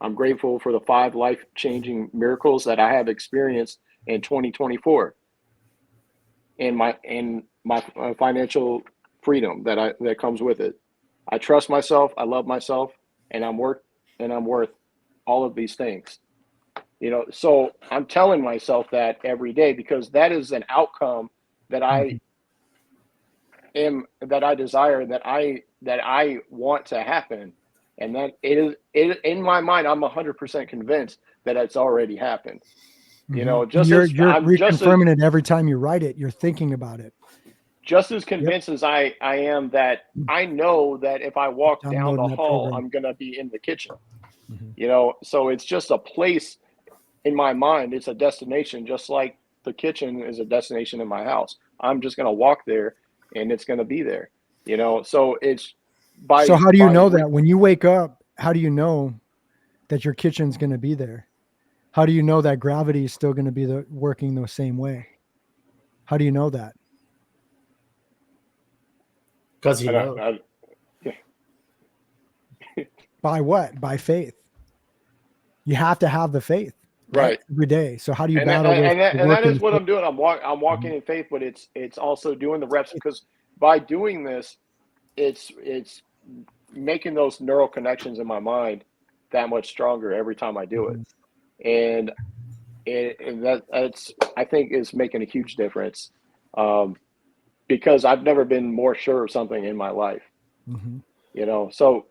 Speaker 2: I'm grateful for the 5 life-changing miracles that I have experienced in 2024, and my financial freedom that comes with it. I trust myself, I love myself, and I'm worth all of these things. So I'm telling myself that every day, because that is an outcome that I desire, that I want to happen. And that it in my mind, I'm 100% convinced that it's already happened.
Speaker 1: You're reconfirming it every time you write it. You're thinking about it.
Speaker 2: Just as convinced as I am that I know that if I walk down the hall, I'm going to be in the kitchen. So it's just a place in my mind. It's a destination, just like the kitchen is a destination in my house. I'm just going to walk there, and it's going to be there. So it's
Speaker 1: So how do you know that when you wake up? How do you know that your kitchen's going to be there? How do you know that gravity is still going to be working the same way? How do you know that?
Speaker 3: Because you know.
Speaker 2: By
Speaker 1: what? By faith. You have to have the faith,
Speaker 2: right?
Speaker 1: Every day. So how do you battle?
Speaker 2: And that is what I'm doing. I'm walking in faith, but it's also doing the reps, because by doing this, it's making those neural connections in my mind that much stronger every time I do it, and that's I think is making a huge difference, because I've never been more sure of something in my life. So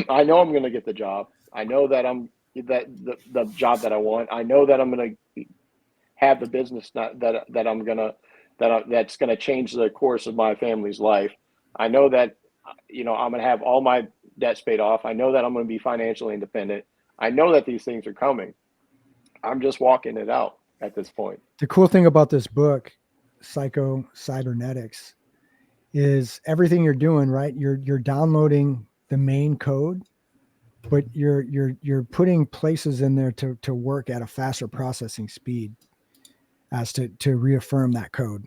Speaker 2: I know I'm going to get the job. I know that the job that I want. I know that I'm going to have the business that's going to change the course of my family's life. I know that I'm going to have all my debts paid off. I know that I'm going to be financially independent. I know that these things are coming. I'm just walking it out at this point.
Speaker 1: The cool thing about this book, Cybernetics, is everything you're doing, right? You're downloading the main code, but you're putting places in there to work at a faster processing speed as to reaffirm that code.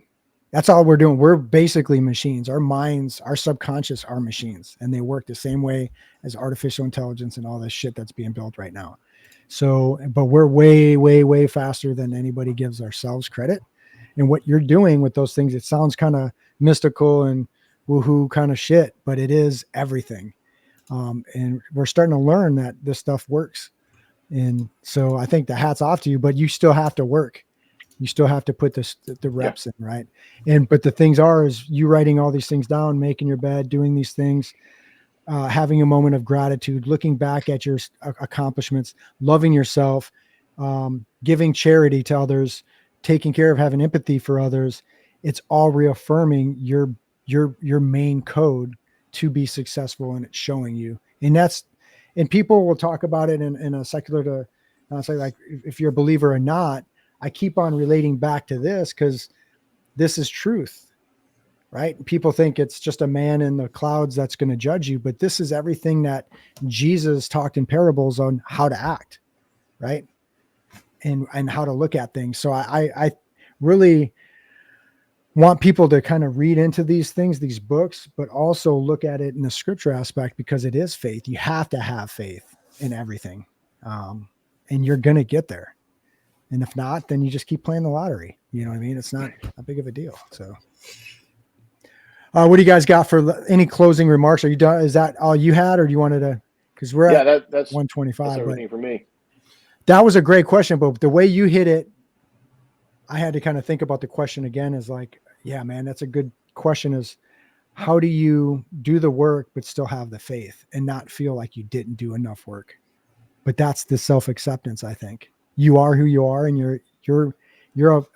Speaker 1: That's all we're doing. We're basically machines. Our minds, our subconscious are machines, and they work the same way as artificial intelligence and all this shit that's being built right now. So, but we're way, way, way faster than anybody gives ourselves credit. And what you're doing with those things, it sounds kind of mystical and woohoo kind of shit, but it is everything. And we're starting to learn that this stuff works. And so I think the hat's off to you, but you still have to work. You still have to put the reps in, right? But the things is you writing all these things down, making your bed, doing these things. having a moment of gratitude, looking back at your accomplishments, loving yourself, giving charity to others, taking care of, having empathy for others. It's all reaffirming your main code to be successful, and it's showing you. And people will talk about it in a secular to say, like, if you're a believer or not. I keep on relating back to this because this is truth, right? People think it's just a man in the clouds that's going to judge you, but this is everything that Jesus talked in parables on how to act, right? And how to look at things. So I really want people to kind of read into these things, these books, but also look at it in the scripture aspect, because it is faith. You have to have faith in everything. And you're going to get there. And if not, then you just keep playing the lottery. You know what I mean? It's not a big of a deal. So what do you guys got for any closing remarks? Are you done? Is that all you had, or do you wanted to, because we're at
Speaker 2: that's
Speaker 1: 125.
Speaker 2: That's everything for me.
Speaker 1: That was a great question, but the way you hit it, I had to kind of think about the question again. Is like, yeah, man, that's a good question. Is how do you do the work but still have the faith and not feel like you didn't do enough work? But that's the self-acceptance. I think you are who you are, and you're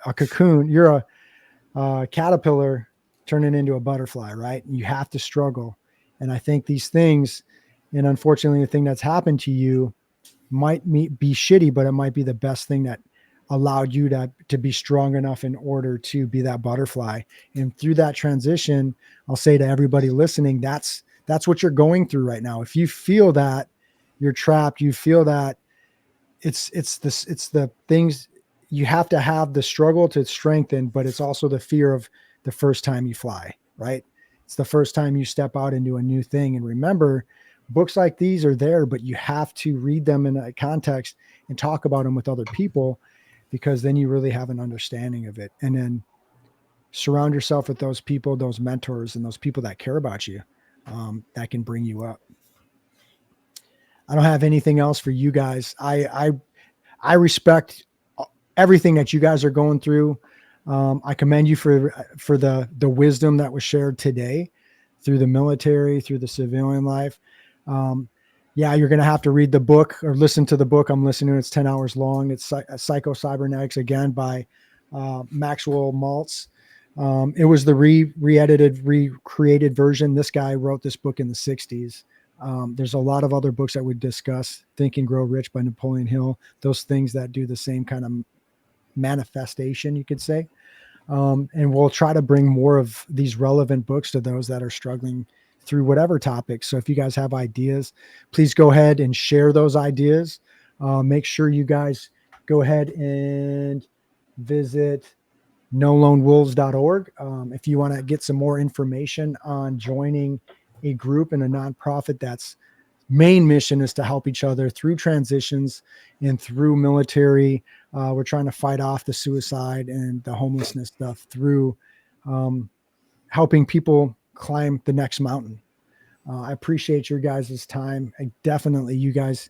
Speaker 1: a cocoon. You're a caterpillar turning into a butterfly, right? And you have to struggle. And I think these things, and unfortunately, the thing that's happened to you might be shitty, but it might be the best thing that allowed you to be strong enough in order to be that butterfly. And through that transition, I'll say to everybody listening, that's what you're going through right now. If you feel that you're trapped, you feel that it's the things, you have to have the struggle to strengthen, but it's also the fear of the first time you fly, right? It's the first time you step out into a new thing. And remember, books like these are there, but you have to read them in a context and talk about them with other people, because then you really have an understanding of it. And then surround yourself with those people, those mentors, and those people that care about you, that can bring you up. I don't have anything else for you guys. I respect everything that you guys are going through. I commend you for the wisdom that was shared today through the military, through the civilian life. Yeah, you're going to have to read the book or listen to the book I'm listening to. It's 10 hours long. It's Cybernetics, again, by Maxwell Maltz. It was the re-edited, recreated version. This guy wrote this book in the 60s. There's a lot of other books that we discuss. Think and Grow Rich by Napoleon Hill. Those things that do the same kind of manifestation, you could say. And we'll try to bring more of these relevant books to those that are struggling through whatever topic. So if you guys have ideas, please go ahead and share those ideas. Make sure you guys go ahead and visit nolonewolves.org. If you want to get some more information on joining a group and a nonprofit that's main mission is to help each other through transitions and through military. We're trying to fight off the suicide and the homelessness stuff through helping people climb the next mountain. I appreciate your guys' time. Definitely you guys,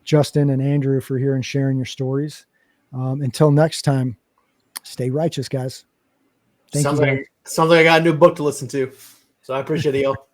Speaker 1: Justin and Andrew, for here and sharing your stories. Until next time, stay righteous, guys. Thank you, guys.
Speaker 3: Sounds like I got a new book to listen to. So I appreciate it, y'all.